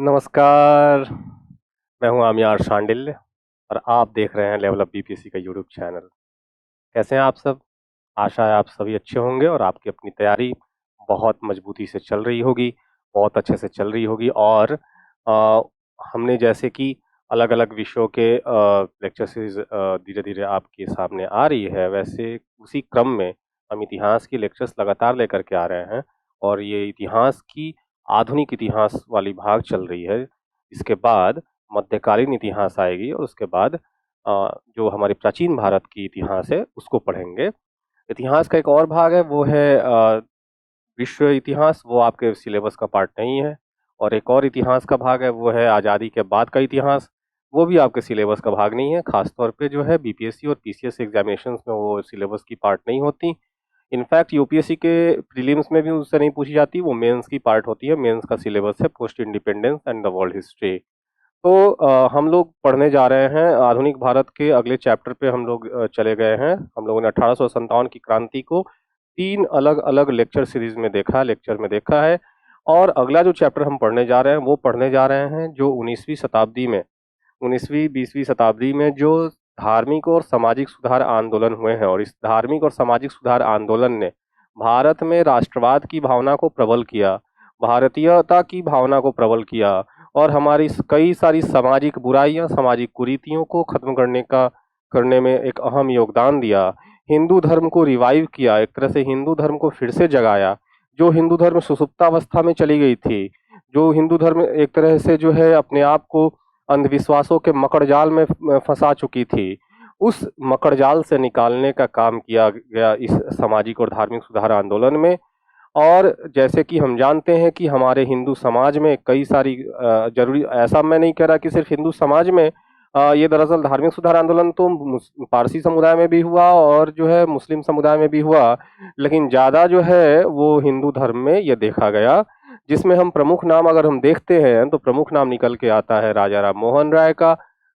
नमस्कार, मैं हूँ आमियार शांडिल्य और आप देख रहे हैं लेवल अप बीपीएससी का यूट्यूब चैनल। कैसे हैं आप सब? आशा है आप सभी अच्छे होंगे और आपकी अपनी तैयारी बहुत मजबूती से चल रही होगी, बहुत अच्छे से चल रही होगी और हमने जैसे कि अलग-अलग विषयों के लेक्चर सीरीज़ धीरे-धीरे आपके सामने आ रही है, वैसे उसी क्रम में हम इतिहास की लेक्चर्स लगातार लेकर के आ रहे हैं और ये इतिहास की आधुनिक इतिहास वाली भाग चल रही है। इसके बाद मध्यकालीन इतिहास आएगी और उसके बाद जो हमारे प्राचीन भारत की इतिहास है, उसको पढ़ेंगे। इतिहास का एक और भाग है वो है विश्व इतिहास, वो आपके सिलेबस का पार्ट नहीं है और एक और इतिहास का भाग है वो है आज़ादी के बाद का इतिहास, वो भी आपके सिलेबस का भाग नहीं है। ख़ास तौर पे जो है बीपीएससी और पीसीएस एग्ज़ामिनेशंस में वो सिलेबस की पार्ट नहीं होती। इनफैक्ट यूपीएससी के प्रीलिम्स में भी उससे नहीं पूछी जाती, वो मेंस की पार्ट होती है। मेंस का सिलेबस है post independence and the world history. तो हम लोग पढ़ने जा रहे हैं आधुनिक भारत के अगले चैप्टर पे हम लोग चले गए हैं। हम लोगों ने 1857 की क्रांति को 3 अलग-अलग लेक्चर में देखा है और अगला जो चैप्टर हम पढ़ने जा रहे हैं, वो पढ़ने जा रहे हैं जो 19वीं 20वीं शताब्दी में जो धार्मिक और सामाजिक सुधार आंदोलन हुए हैं और इस धार्मिक और सामाजिक सुधार आंदोलन ने भारत में राष्ट्रवाद की भावना को प्रबल किया, भारतीयता की भावना को प्रबल किया और हमारी कई सारी सामाजिक बुराइयां, सामाजिक कुरीतियों को खत्म करने में एक अहम योगदान दिया। हिंदू धर्म को रिवाइव किया, एक तरह से हिंदू धर्म को फिर से जगाया। जो हिंदू धर्म सुसुप्तावस्था में चली गई थी, जो हिंदू धर्म एक तरह से जो है अपने आप को अंधविश्वासों के मकड़जाल में फंसा चुकी थी, उस मकड़जाल से निकालने का काम किया गया इस सामाजिक और धार्मिक सुधार आंदोलन में। और जैसे कि हम जानते हैं कि हमारे हिंदू समाज में कई सारी जरूरी, ऐसा मैं नहीं कह रहा कि सिर्फ हिंदू समाज में, ये दरअसल धार्मिक सुधार आंदोलन तो पारसी समुदाय में भी हुआ और जो है मुस्लिम समुदाय में भी हुआ, लेकिन ज़्यादा जो है वो हिंदू धर्म में ये देखा गया, जिसमें हम प्रमुख नाम अगर हम देखते हैं तो प्रमुख नाम निकल के आता है राजा राम मोहन राय का,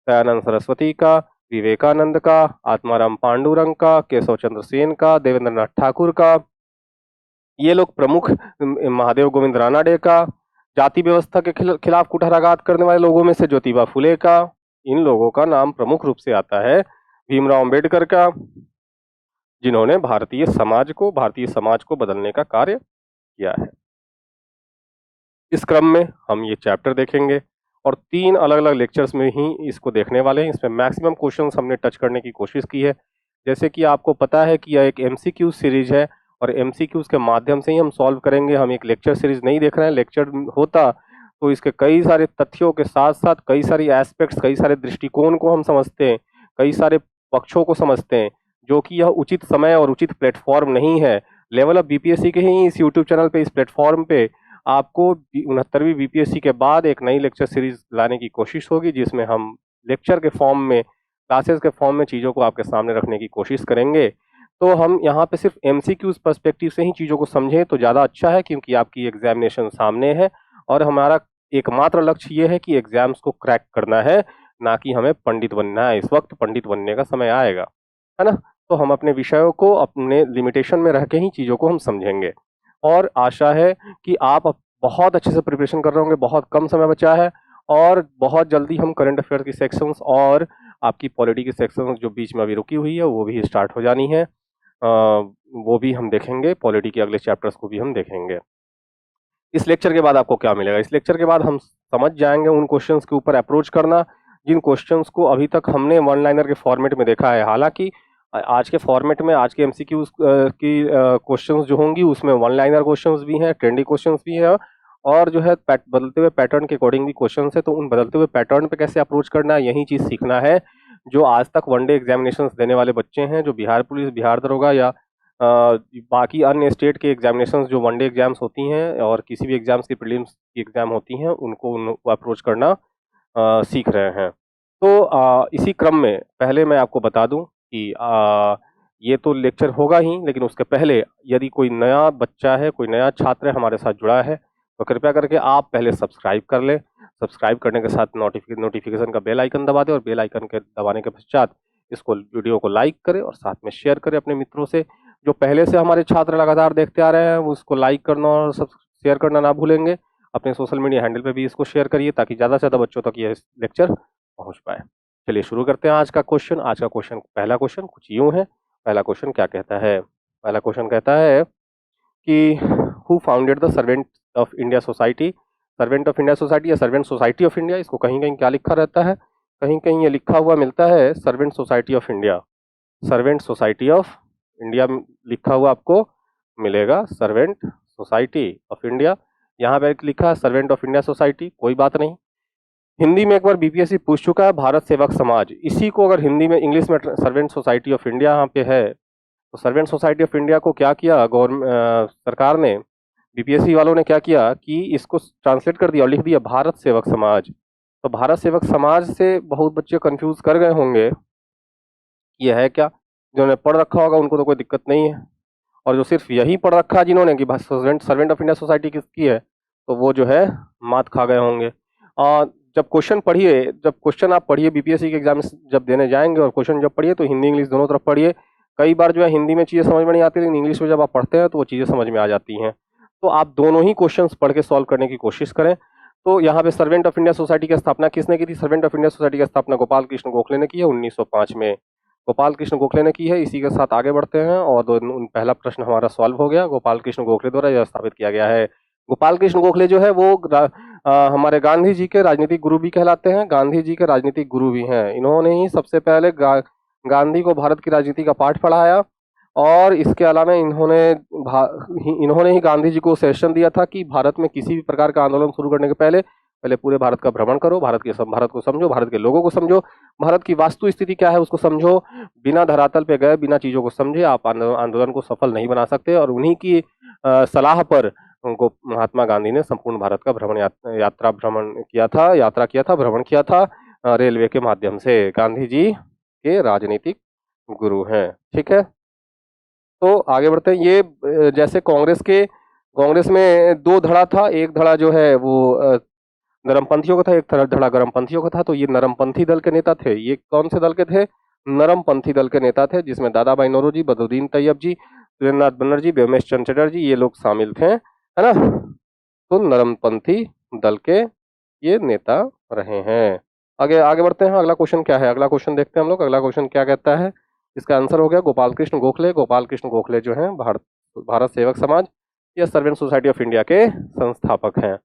दयानंद सरस्वती का, विवेकानंद का, आत्माराम पांडुरंग का, केशव चंद्र सेन का, देवेंद्रनाथ ठाकुर का, ये लोग प्रमुख, महादेव गोविंद रानाडे का, जाति व्यवस्था के खिलाफ कुठाराघात करने वाले लोगों में से ज्योतिबा फुले का, इन लोगों का नाम प्रमुख रूप से आता है। भीमराव अंबेडकर का, जिन्होंने भारतीय समाज को बदलने का कार्य किया है। इस क्रम में हम ये चैप्टर देखेंगे और 3 अलग-अलग लेक्चर्स में ही इसको देखने वाले हैं। इसमें मैक्सिमम क्वेश्चंस हमने टच करने की कोशिश की है। जैसे कि आपको पता है कि यह एक एमसीक्यू सीरीज है और एमसीक्यूज के माध्यम से ही हम सॉल्व करेंगे। हम एक लेक्चर सीरीज नहीं देख रहे हैं। लेक्चर होता तो इसके कई सारे तथ्यों के साथ-साथ कई सारी एस्पेक्ट्स, कई सारे दृष्टिकोण को हम समझते हैं, कई सारे पक्षों को समझते हैं, जो कि यह उचित समय और उचित प्लेटफ़ॉर्म नहीं है। लेवल अप बीपीएससी के ही इस यूट्यूब चैनल पे, इस प्लेटफ़ॉर्म पे आपको 69वीं बीपीएससी के बाद एक नई लेक्चर सीरीज लाने की कोशिश होगी, जिसमें हम लेक्चर के फॉर्म में, क्लासेस के फॉर्म में चीज़ों को आपके सामने रखने की कोशिश करेंगे। तो हम यहाँ पे सिर्फ एमसीक्यूज पर्सपेक्टिव से ही चीज़ों को समझें तो ज़्यादा अच्छा है, क्योंकि आपकी एग्जामिनेशन सामने है और हमारा एकमात्र लक्ष्य ये है कि एग्जाम्स को क्रैक करना है, ना कि हमें पंडित बनना है। इस वक्त पंडित बनने का समय आएगा, है ना? तो हम अपने विषयों को अपने लिमिटेशन में रह के ही चीज़ों को हम समझेंगे और आशा है कि आप बहुत अच्छे से प्रिपरेशन कर रहे होंगे। बहुत कम समय बचा है और बहुत जल्दी हम करंट अफेयर की सेक्शंस और आपकी पॉलिटी की सेक्शंस जो बीच में अभी रुकी हुई है वो भी स्टार्ट हो जानी है। वो भी हम देखेंगे, पॉलिटी के अगले चैप्टर्स को भी हम देखेंगे। इस लेक्चर के बाद आपको क्या मिलेगा? इस लेक्चर के बाद हम समझ जाएंगे उन क्वेश्चंस के ऊपर अप्रोच करना, जिन क्वेश्चंस को अभी तक हमने वन लाइनर के फॉर्मेट में देखा है। हालांकि आज के फॉर्मेट में, आज के एमसीक्यूज की क्वेश्चंस जो होंगी उसमें वन लाइनर क्वेश्चंस भी हैं, ट्रेंडी क्वेश्चंस भी हैं और जो है बदलते हुए पैटर्न के अकॉर्डिंग भी क्वेश्चंस है। तो उन बदलते हुए पैटर्न पे कैसे अप्रोच करना है, यही चीज़ सीखना है जो आज तक वनडे एग्जामिनेशंस देने वाले बच्चे हैं, जो बिहार पुलिस, बिहार दरोगा या बाकी अन्य स्टेट के एग्जामिनेशंस जो वनडे एग्जाम्स होती हैं और किसी भी एग्जाम्स की प्रीलिम्स की एग्जाम होती हैं, उनको अप्रोच करना सीख रहे हैं। तो इसी क्रम में पहले मैं आपको बता दूं कि ये तो लेक्चर होगा ही, लेकिन उसके पहले यदि कोई नया बच्चा है, कोई नया छात्र हमारे साथ जुड़ा है, तो कृपया करके आप पहले सब्सक्राइब कर लें। सब्सक्राइब करने के साथ नोटिफिकेशन का बेल आइकन दबा दें और बेल आइकन के दबाने के पश्चात इसको, वीडियो को लाइक करें और साथ में शेयर करें अपने मित्रों से। जो पहले से हमारे छात्र लगातार देखते आ रहे हैं, वो उसको लाइक करना और शेयर करना ना भूलेंगे। अपने सोशल मीडिया हैंडल पे भी इसको शेयर करिए ताकि ज़्यादा से ज़्यादा बच्चों तक ये लेक्चर पहुंच पाए। चलिए शुरू करते हैं आज का क्वेश्चन। आज का क्वेश्चन, पहला क्वेश्चन कुछ यूं है। पहला क्वेश्चन क्या कहता है? पहला क्वेश्चन कहता है कि who founded the servant of India society? Servant of India society या सर्वेंट सोसाइटी ऑफ इंडिया, इसको कहीं कहीं क्या लिखा रहता है, कहीं कहीं ये लिखा हुआ मिलता है servant society of India. Servant society of India लिखा हुआ आपको मिलेगा, सर्वेंट सोसाइटी ऑफ इंडिया। यहाँ पे लिखा है सर्वेंट ऑफ इंडिया सोसाइटी, कोई बात नहीं। हिंदी में एक बार बीपीएससी पूछ चुका है, भारत सेवक समाज। इसी को अगर हिंदी में, इंग्लिश में सर्वेंट सोसाइटी ऑफ इंडिया यहाँ पे है, तो सर्वेंट सोसाइटी ऑफ इंडिया को क्या किया गवर्नमेंट, सरकार ने, बीपीएससी वालों ने क्या किया कि इसको ट्रांसलेट कर दिया और लिख दिया भारत सेवक समाज। तो भारत सेवक समाज से बहुत बच्चे कंफ्यूज कर गए होंगे, ये है क्या? जिन्होंने पढ़ रखा होगा उनको तो कोई दिक्कत नहीं है, और जो सिर्फ यही पढ़ रखा है जिन्होंने कि सर्वेंट ऑफ इंडिया सोसाइटी किसकी है, तो वो जो है मात खा गए होंगे। और जब क्वेश्चन आप पढ़िए बीपीएससी के एग्जाम जब देने जाएंगे, और क्वेश्चन जब पढ़िए तो हिंदी इंग्लिश दोनों तरफ पढ़िए। कई बार जो है हिंदी में चीज़ें समझ में नहीं आती, लेकिन इंग्लिश में जब आप पढ़ते हैं तो वो चीज़ें समझ में आ जाती हैं। तो आप दोनों ही क्वेश्चन पढ़ के सॉल्व करने की कोशिश करें। तो यहाँ पे सर्वेंट ऑफ इंडिया सोसाइटी की स्थापना किसने की थी? सर्वेंट ऑफ इंडिया सोसाइटी की स्थापना गोपाल कृष्ण गोखले ने की है 1905 में। गोपाल कृष्ण गोखले ने की है। इसी के साथ आगे बढ़ते हैं, और पहला प्रश्न हमारा सॉल्व हो गया। गोपाल कृष्ण गोखले द्वारा यह स्थापित किया गया है। गोपाल कृष्ण गोखले जो है वो हमारे गांधी जी के राजनीतिक गुरु भी कहलाते हैं, गांधी जी के राजनीतिक गुरु भी हैं। इन्होंने ही सबसे पहले गांधी को भारत की राजनीति का पाठ पढ़ाया, और इसके अलावा इन्होंने ही गांधी जी को सजेशन दिया था कि भारत में किसी भी प्रकार का आंदोलन शुरू करने के पहले पूरे भारत का भ्रमण करो, भारत को समझो, भारत के लोगों को समझो, भारत की वास्तु स्थिति क्या है उसको समझो। बिना धरातल पे गए, बिना चीज़ों को समझे आप आंदोलन को सफल नहीं बना सकते। और उन्हीं की सलाह पर उनको महात्मा गांधी ने संपूर्ण भारत का यात्रा किया था, भ्रमण किया था रेलवे के माध्यम से। गांधी जी के राजनीतिक गुरु हैं। ठीक है, तो आगे बढ़ते हैं। ये जैसे कांग्रेस में दो धड़ा था, एक धड़ा जो है वो नरमपंथियों का था, एक धड़ा गरमपंथियों का था। तो ये नरमपंथी दल के नेता थे। ये कौन से दल के थे? नरमपंथी दल के नेता थे, जिसमें दादा भाई नौरोजी, बदरुद्दीन तैयब जी, सुरेंद्रनाथ बनर्जी, व्योमेश चंद्र चटर्जी, ये लोग शामिल थे, है ना। तो नरमपंथी दल के ये नेता रहे हैं। आगे बढ़ते हैं। अगला क्वेश्चन क्या है? अगला क्वेश्चन देखते हैं हम लोग। अगला क्वेश्चन क्या कहता है? इसका आंसर हो गया गोपाल कृष्ण गोखले। गोपाल कृष्ण गोखले जो हैं भारत सेवक समाज या सर्वेंट सोसाइटी ऑफ इंडिया के संस्थापक हैं।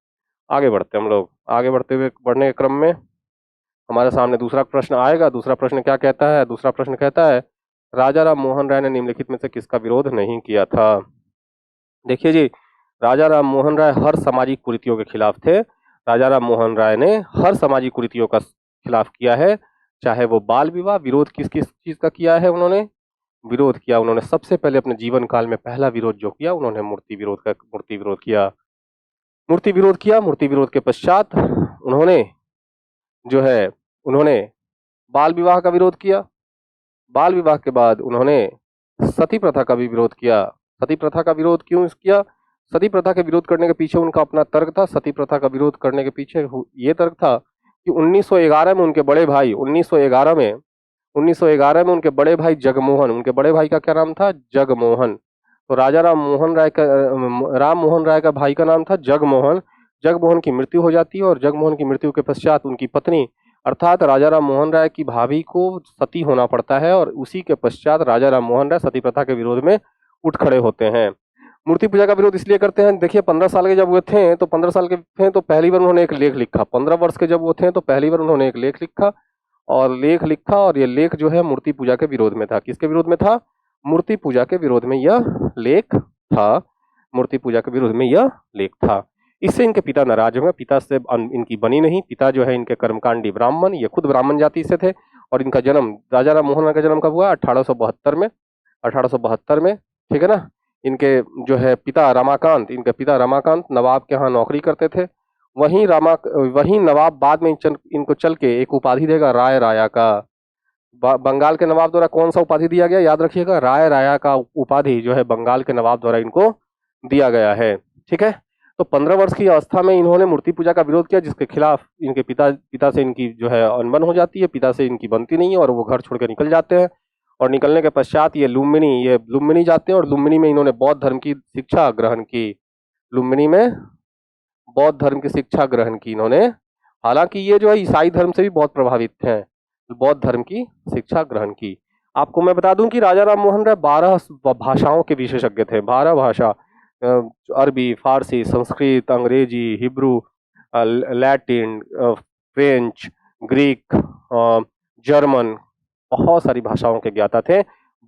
आगे बढ़ते हैं हम लोग। आगे बढ़ने के क्रम में हमारे सामने दूसरा प्रश्न आएगा। दूसरा प्रश्न क्या कहता है? दूसरा प्रश्न कहता है राजा राम मोहन राय ने निम्नलिखित में से किसका विरोध नहीं किया था? देखिए जी, राजा राम मोहन राय हर सामाजिक कुरीतियों के खिलाफ थे। राजा राम मोहन राय ने हर सामाजिक कुरीतियों का खिलाफ किया है, चाहे वो बाल विवाह। विरोध किस किस चीज का किया है? उन्होंने विरोध किया, उन्होंने सबसे पहले अपने जीवन काल में पहला विरोध जो किया, उन्होंने मूर्ति विरोध किया। मूर्ति विरोध के पश्चात उन्होंने बाल विवाह का विरोध किया। बाल विवाह के बाद उन्होंने सती प्रथा का भी विरोध किया। सती प्रथा का विरोध क्यों किया? सती प्रथा के विरोध करने के पीछे उनका अपना तर्क था। सती प्रथा का विरोध करने के पीछे ये तर्क था कि 1911 में उनके बड़े भाई 1911 में उनके बड़े भाई जगमोहन, उनके बड़े भाई का क्या नाम था? जगमोहन। तो राजा राम मोहन राय का भाई का नाम था जगमोहन। जगमोहन की मृत्यु हो जाती है, और जगमोहन की मृत्यु के पश्चात उनकी पत्नी अर्थात राजा राम मोहन राय की भाभी को सती होना पड़ता है, और उसी के पश्चात राजा राम मोहन राय सती प्रथा के विरोध में उठ खड़े होते हैं। मूर्ति पूजा का विरोध इसलिए करते हैं, देखिए 15 साल के जब वो थे तो 15 साल के थे तो पहली बार उन्होंने एक लेख लिखा। 15 वर्ष के जब वो थे तो पहली बार उन्होंने एक लेख लिखा, और ये लेख जो है मूर्ति पूजा के विरोध में था। किसके विरोध में था? मूर्ति पूजा के विरोध में यह लेख था। मूर्ति पूजा के विरोध में यह लेख था। इससे इनके पिता नाराज हुए। पिता से इनकी बनी नहीं। पिता जो है इनके कर्मकांडी ब्राह्मण, ये खुद ब्राह्मण जाति से थे, और इनका जन्म, राजा राम मोहन राय का जन्म कब हुआ? 1872 में। 1872 में, ठीक है ना। इनके जो है पिता रमाकांत नवाब के यहाँ नौकरी करते थे। वहीं नवाब बाद में इनको चल के एक उपाधि देगा, राय राया का। बंगाल के नवाब द्वारा कौन सा उपाधि दिया गया? याद रखिएगा, राय राया का उपाधि जो है बंगाल के नवाब द्वारा इनको दिया गया है। ठीक है, तो 15 वर्ष की अवस्था में इन्होंने मूर्ति पूजा का विरोध किया, जिसके खिलाफ इनके पिता से इनकी जो है अनबन हो जाती है। पिता से इनकी बनती नहीं है, और वो घर छोड़ के निकल जाते हैं। और निकलने के पश्चात ये लुम्बिनी जाते हैं, और लुम्बिनी में इन्होंने बौद्ध धर्म की शिक्षा ग्रहण की। लुम्बिनी में बौद्ध धर्म की शिक्षा ग्रहण की इन्होंने। हालांकि ये जो है ईसाई धर्म से भी बहुत प्रभावित हैं, बौद्ध धर्म की शिक्षा ग्रहण की। आपको मैं बता दूं कि राजा राम मोहन राय 12 भाषाओं के विशेषज्ञ थे। 12 भाषा, अरबी, फारसी, संस्कृत, अंग्रेजी, Hebrew, Latin, French, Greek, German, बहुत सारी भाषाओं के ज्ञाता थे।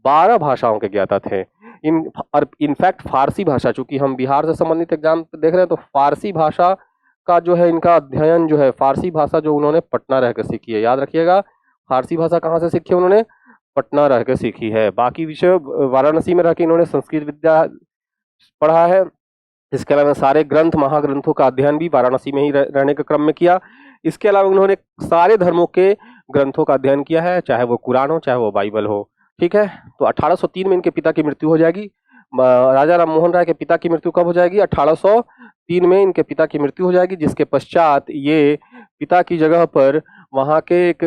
12 भाषाओं के ज्ञाता थे। इनफैक्ट फारसी भाषा, चूंकि हम बिहार से संबंधित एग्जाम देख रहे हैं, तो फारसी भाषा का जो है इनका अध्ययन जो है, फारसी भाषा जो उन्होंने पटना रह के सीखी है, याद रखिएगा, फारसी भाषा कहाँ से सीखी है उन्होंने? पटना रह के सीखी है। बाकी विषय वाराणसी में रह के इन्होंने संस्कृत विद्या पढ़ा है। इसके अलावा सारे ग्रंथ, महाग्रंथों का अध्ययन भी वाराणसी में ही रहने के क्रम में किया। इसके अलावा उन्होंने सारे धर्मों के ग्रंथों का अध्ययन किया है, चाहे वो कुरान हो, चाहे वो बाइबल हो। ठीक है, तो 1803 में इनके पिता की मृत्यु हो जाएगी। राजा राम मोहन राय के पिता की मृत्यु कब हो जाएगी? 1803 में इनके पिता की मृत्यु हो जाएगी, जिसके पश्चात ये पिता की जगह पर वहाँ के एक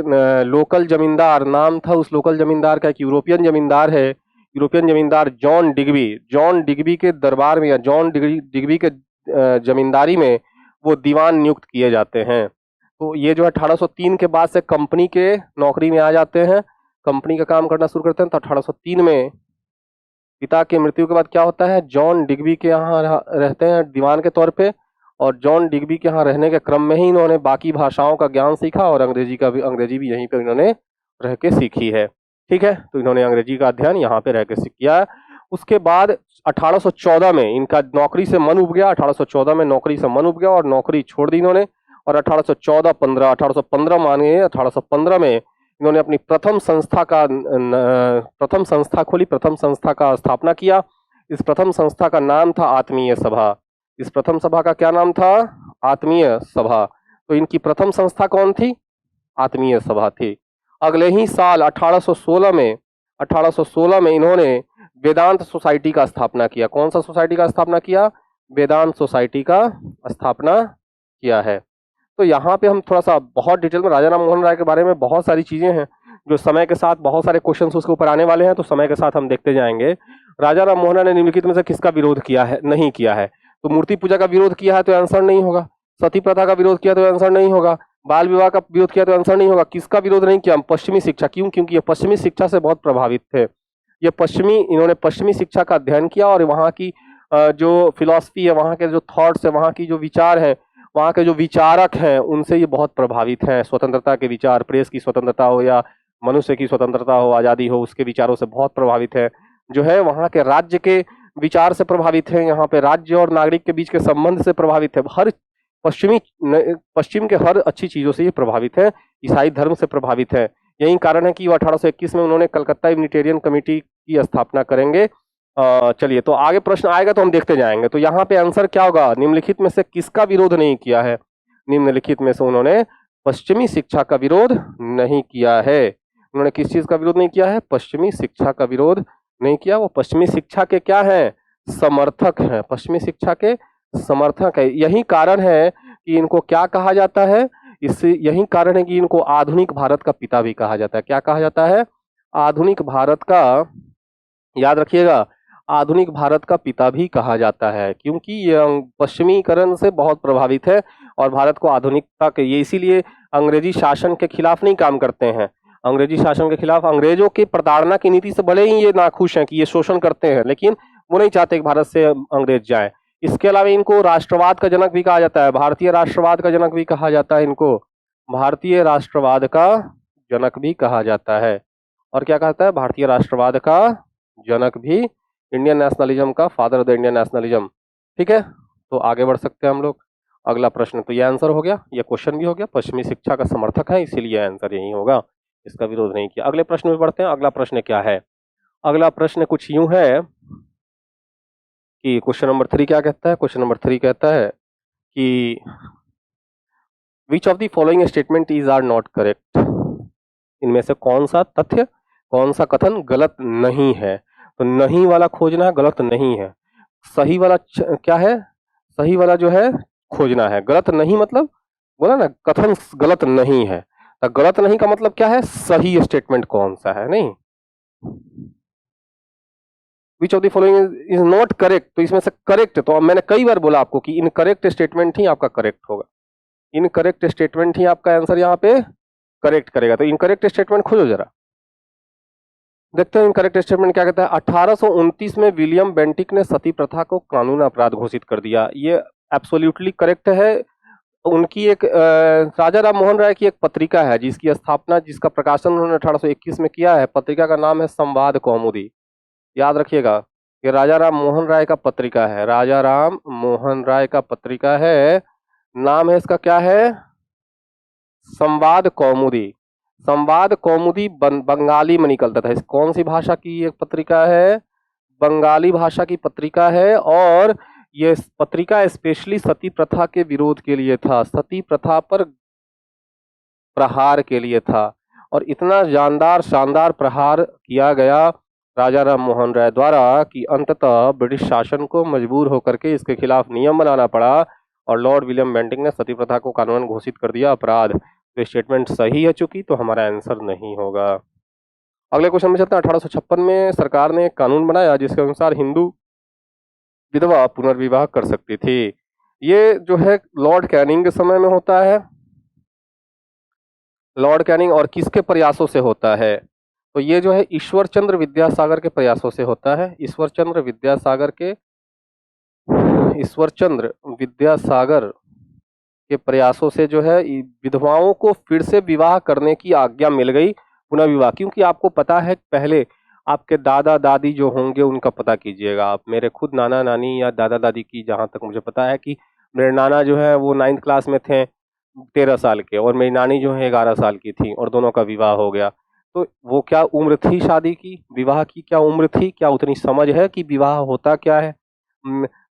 लोकल जमींदार, नाम था उस लोकल जमींदार का, एक यूरोपियन जमींदार है, यूरोपियन जमींदार जॉन डिग्बी के दरबार में, या जॉन डिग्बी के जमींदारी में वो दीवान नियुक्त किए जाते हैं। तो ये जो 1803 के बाद से कंपनी के नौकरी में आ जाते हैं, कंपनी का काम करना शुरू करते हैं। तो 1803 में पिता की मृत्यु के बाद क्या होता है, जॉन डिग्बी के यहाँ रहते हैं दीवान के तौर पे, और जॉन डिग्बी के यहाँ रहने के क्रम में ही इन्होंने बाकी भाषाओं का ज्ञान सीखा, और अंग्रेजी भी यहीं पर इन्होंने रह के सीखी है। ठीक है, तो इन्होंने अंग्रेजी का अध्ययन यहाँ पे रह के किया। उसके बाद 1814 में इनका नौकरी से मन उब गया, 1814 में नौकरी से मन उब गया और नौकरी छोड़ दी इन्होंने, और 1815 मानिए 1815 में इन्होंने अपनी प्रथम संस्था खोली, प्रथम संस्था का स्थापना किया। इस प्रथम संस्था का नाम था आत्मीय सभा। इस प्रथम सभा का क्या नाम था? आत्मीय सभा। तो इनकी प्रथम संस्था कौन थी? आत्मीय सभा थी। अगले ही साल 1816 में इन्होंने वेदांत सोसाइटी का स्थापना किया। कौन सा सोसाइटी का स्थापना किया? वेदांत सोसाइटी का स्थापना किया है। तो यहाँ पे हम थोड़ा सा बहुत डिटेल में राजा राम मोहन राय के बारे में बहुत सारी चीजें हैं जो समय के साथ बहुत सारे क्वेश्चंस उसके ऊपर आने वाले हैं, तो समय के साथ हम देखते जाएंगे। राजा राम मोहन राय ने निम्नलिखित में से किसका विरोध किया है? नहीं किया है। तो मूर्ति पूजा का विरोध किया है तो आंसर नहीं होगा। सती प्रथा का विरोध किया तो आंसर नहीं होगा। बाल विवाह का विरोध किया तो आंसर नहीं होगा। किसका विरोध नहीं किया? पश्चिमी शिक्षा। क्यों? क्योंकि ये पश्चिमी शिक्षा से बहुत प्रभावित थे। इन्होंने पश्चिमी शिक्षा का अध्ययन किया, और वहाँ की जो फिलॉसफी है, वहाँ के जो थॉट्स है, वहाँ की जो विचार है, वहाँ के जो विचारक हैं, उनसे ये बहुत प्रभावित हैं। स्वतंत्रता के विचार, प्रेस की स्वतंत्रता हो या मनुष्य की स्वतंत्रता हो, आज़ादी हो, उसके विचारों से बहुत प्रभावित है। जो है वहाँ के राज्य के विचार से प्रभावित है, यहाँ पे राज्य और नागरिक के बीच के संबंध से प्रभावित है। हर पश्चिम के हर अच्छी चीज़ों से ये प्रभावित है, ईसाई धर्म से प्रभावित है। यही कारण है कि 1821 में उन्होंने कलकत्ता यूनिटेरियन कमेटी की स्थापना करेंगे। चलिए, तो आगे प्रश्न आएगा तो हम देखते जाएंगे। तो यहाँ पे आंसर क्या होगा? निम्नलिखित में से किसका विरोध नहीं किया है? निम्नलिखित में से उन्होंने पश्चिमी शिक्षा का विरोध नहीं किया है। उन्होंने किस चीज का विरोध नहीं किया है? पश्चिमी शिक्षा का विरोध नहीं किया। वो पश्चिमी शिक्षा के क्या है? समर्थक हैं। पश्चिमी शिक्षा के समर्थक है। यही कारण है कि इनको क्या कहा जाता है? यही कारण है कि इनको आधुनिक भारत का पिता भी कहा जाता है। क्या कहा जाता है? आधुनिक भारत का, याद रखिएगा, आधुनिक भारत का पिता भी कहा जाता है, क्योंकि ये पश्चिमीकरण से बहुत प्रभावित है और भारत को आधुनिकता के, ये इसीलिए अंग्रेजी शासन के खिलाफ नहीं काम करते हैं। अंग्रेजी शासन के खिलाफ, अंग्रेजों की प्रताड़ना की नीति से भले ही ये नाखुश हैं कि ये शोषण करते हैं, लेकिन वो नहीं चाहते कि भारत से अंग्रेज जाए। इसके अलावा इनको राष्ट्रवाद का जनक भी कहा जाता है, भारतीय राष्ट्रवाद का जनक भी कहा जाता है। इनको भारतीय राष्ट्रवाद का जनक भी कहा जाता है। और क्या कहता है? भारतीय राष्ट्रवाद का जनक भी, इंडियन नेशनलिज्म का father of the Indian nationalism. ठीक है, तो आगे बढ़ सकते हैं हम लोग। अगला प्रश्न, तो ये आंसर हो गया, ये क्वेश्चन भी हो गया। पश्चिमी शिक्षा का समर्थक है, इसीलिए आंसर यही होगा, इसका विरोध नहीं किया। अगले प्रश्न में बढ़ते हैं। अगला प्रश्न क्या है? अगला प्रश्न कुछ यूं है कि क्वेश्चन नंबर 3 क्या कहता है? क्वेश्चन नंबर 3 कहता है कि which of the following statement is are not correct. इनमें से कौन सा तथ्य, कौन सा कथन गलत नहीं है? तो नहीं वाला खोजना है, गलत नहीं है। सही वाला क्या है? सही वाला जो है खोजना है। गलत नहीं मतलब बोला ना, कथन गलत नहीं है। तो गलत नहीं का मतलब क्या है? सही स्टेटमेंट कौन सा है? नहीं, विच of the following is not correct, तो इसमें से करेक्ट, तो मैंने कई बार बोला आपको कि इनकरेक्ट स्टेटमेंट ही आपका करेक्ट होगा, इनकरेक्ट स्टेटमेंट ही आपका आंसर यहाँ पे करेक्ट करेगा। तो इनकरेक्ट स्टेटमेंट खोजो जरा, देखते हैं इनकरेक्ट स्टेटमेंट क्या कहता है। 1829 में विलियम बेंटिक ने सती प्रथा को कानूनी अपराध घोषित कर दिया, ये एब्सोल्युटली करेक्ट है। उनकी एक राजा राम मोहन राय की एक पत्रिका है जिसकी स्थापना, जिसका प्रकाशन उन्होंने 1821 में किया है। पत्रिका का नाम है संवाद कौमुदी, याद रखिएगा, ये राजा राम मोहन राय का पत्रिका है, राजा राम मोहन राय का पत्रिका है, नाम है इसका क्या है, संवाद कौमुदी। संवाद कौमुदी बंगाली में निकलता था। इस कौन सी भाषा की एक पत्रिका है, बंगाली भाषा की पत्रिका है, और ये पत्रिका स्पेशली सती प्रथा के विरोध के लिए था, सती प्रथा पर प्रहार के लिए था, और इतना जानदार शानदार प्रहार किया गया राजा राम मोहन राय द्वारा कि अंततः ब्रिटिश शासन को मजबूर होकर के इसके खिलाफ नियम बनाना पड़ा, और लॉर्ड विलियम बेंटिक ने सती प्रथा को कानूनन घोषित कर दिया अपराध। तो स्टेटमेंट सही है चूंकि, तो हमारा आंसर नहीं होगा। अगले क्वेश्चन में चलते हैं। 1856 में सरकार ने एक कानून बनाया जिसके अनुसार हिंदू विधवा पुनर्विवाह कर सकती थी। ये जो है लॉर्ड कैनिंग के समय में होता है, लॉर्ड कैनिंग, और किसके प्रयासों से होता है, तो ये जो है ईश्वरचंद्र विद्यासागर के प्रयासों से होता है। ईश्वरचंद्र विद्यासागर के प्रयासों से जो है विधवाओं को फिर से विवाह करने की आज्ञा मिल गई, पुनर्विवाह। क्योंकि आपको पता है पहले आपके दादा दादी जो होंगे उनका पता कीजिएगा आप, मेरे खुद नाना नानी या दादा दादी की जहाँ तक मुझे पता है कि मेरे नाना जो है वो 9th क्लास में थे 13 साल के, और मेरी नानी जो है 11 साल की थी, और दोनों का विवाह हो गया। तो वो क्या उम्र थी शादी की, विवाह की क्या उम्र थी, क्या उतनी समझ है कि विवाह होता क्या है।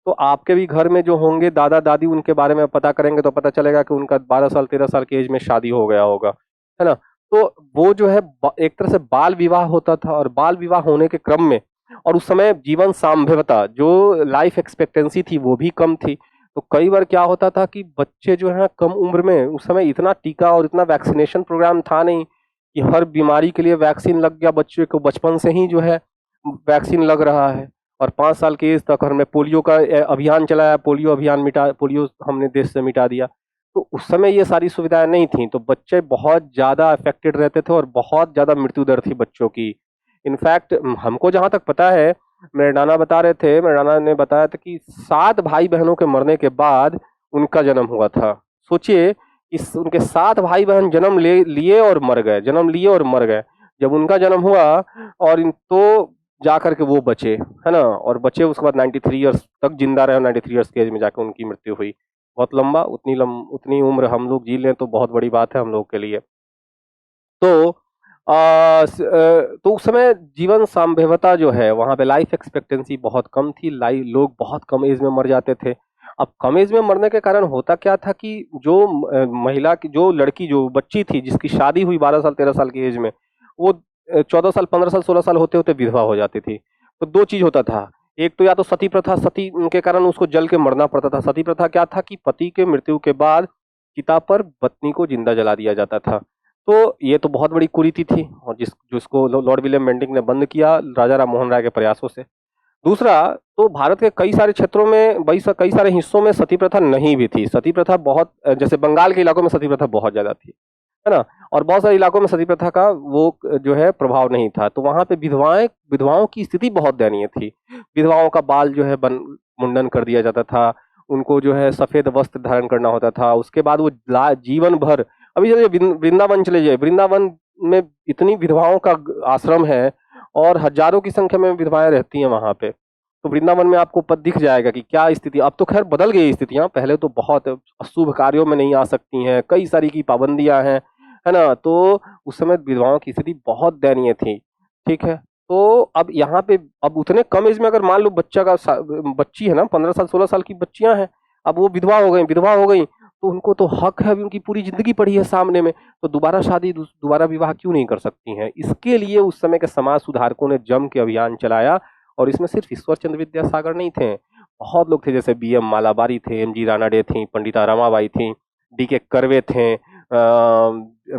तो आपके भी घर में जो होंगे दादा दादी, उनके बारे में पता करेंगे तो पता चलेगा कि उनका 12 साल 13 साल की एज में शादी हो गया होगा, है ना। तो वो जो है एक तरह से बाल विवाह होता था, और बाल विवाह होने के क्रम में, और उस समय जीवन सांभवता, जो लाइफ एक्सपेक्टेंसी थी वो भी कम थी। तो कई बार क्या होता था कि बच्चे जो है कम उम्र में, उस समय इतना टीका और इतना वैक्सीनेशन प्रोग्राम था नहीं कि हर बीमारी के लिए वैक्सीन लग गया, बच्चे को बचपन से ही जो है वैक्सीन लग रहा है। और 5 साल की एज तक हमने पोलियो का अभियान चलाया, पोलियो हमने देश से मिटा दिया। तो उस समय ये सारी सुविधाएं नहीं थी, तो बच्चे बहुत ज़्यादा अफेक्टेड रहते थे, और बहुत ज़्यादा मृत्यु दर थी बच्चों की। इनफैक्ट हमको जहाँ तक पता है, मेरे नाना बता रहे थे, मेरे नाना ने बताया था कि 7 भाई बहनों के मरने के बाद उनका जन्म हुआ था। सोचिए, इस उनके 7 भाई बहन जन्म लिए और मर गए, जन्म लिए और मर गए। जब उनका जन्म हुआ और तो जा करके वो बचे, है ना, और बचे, उसके बाद 93 ईयर्स तक जिंदा रहे, 93 ईयर्स की एज में जाकर उनकी मृत्यु हुई। बहुत लंबा, उतनी उम्र हम लोग जी लें तो बहुत बड़ी बात है हम लोग के लिए। तो तो उस समय जीवन सांभवता जो है वहाँ पे लाइफ एक्सपेक्टेंसी बहुत कम थी, लोग बहुत कम एज में मर जाते थे। अब कम एज में मरने के कारण होता क्या था कि जो महिला की, जो लड़की, जो बच्ची थी जिसकी शादी हुई 12 साल 13 साल की एज में, वो 14 साल 15 साल 16 साल होते होते विधवा हो जाती थी। तो 2 चीज होता था, एक तो या तो सती प्रथा, सती के कारण उसको जल के मरना पड़ता था। सती प्रथा क्या था कि पति के मृत्यु के बाद चिता पर पत्नी को जिंदा जला दिया जाता था। तो ये तो बहुत बड़ी कुरीति थी, और जिसको लॉर्ड विलियम बेंटिक ने बंद किया राजा राम मोहन राय के प्रयासों से। दूसरा, तो भारत के कई सारे क्षेत्रों में, कई सारे हिस्सों में सती प्रथा नहीं भी थी। सती प्रथा बहुत, जैसे बंगाल के इलाकों में सती प्रथा बहुत ज्यादा थी, है ना, और बहुत सारे इलाकों में सती प्रथा का वो जो है प्रभाव नहीं था। तो वहां पे विधवाओं की स्थिति बहुत दयनीय थी। विधवाओं का बाल जो है मुंडन कर दिया जाता था, उनको जो है सफेद वस्त्र धारण करना होता था। उसके बाद वो जीवन भर, अभी चलिए वृंदावन चले जाइए, वृंदावन में इतनी विधवाओं का आश्रम है, और हजारों की संख्या में विधवाएं रहती हैं वहां पे। तो वृंदावन में आपको दिख जाएगा कि क्या स्थिति। अब तो खैर बदल गई स्थितियां, पहले तो बहुत अशुभ कार्यों में नहीं आ सकती हैं, कई सारी की पाबंदियां हैं, है ना। तो उस समय विधवाओं की स्थिति बहुत दयनीय थी, ठीक है। तो अब यहाँ पे, अब उतने कम एज में अगर मान लो बच्ची है ना, 15 साल 16 साल की बच्चियां हैं, अब वो विधवा हो गई, तो उनको तो हक है, अभी उनकी पूरी जिंदगी पड़ी है सामने में, तो दोबारा शादी, दोबारा विवाह क्यों नहीं कर सकती हैं। इसके लिए उस समय के समाज सुधारकों ने जम के अभियान चलाया, और इसमें सिर्फ ईश्वरचंद्र विद्यासागर नहीं थे, बहुत लोग थे, जैसे BM मालाबारी थे, MG रानाडे थी, पंडिता रमाबाई थी, DK कर्वे थे,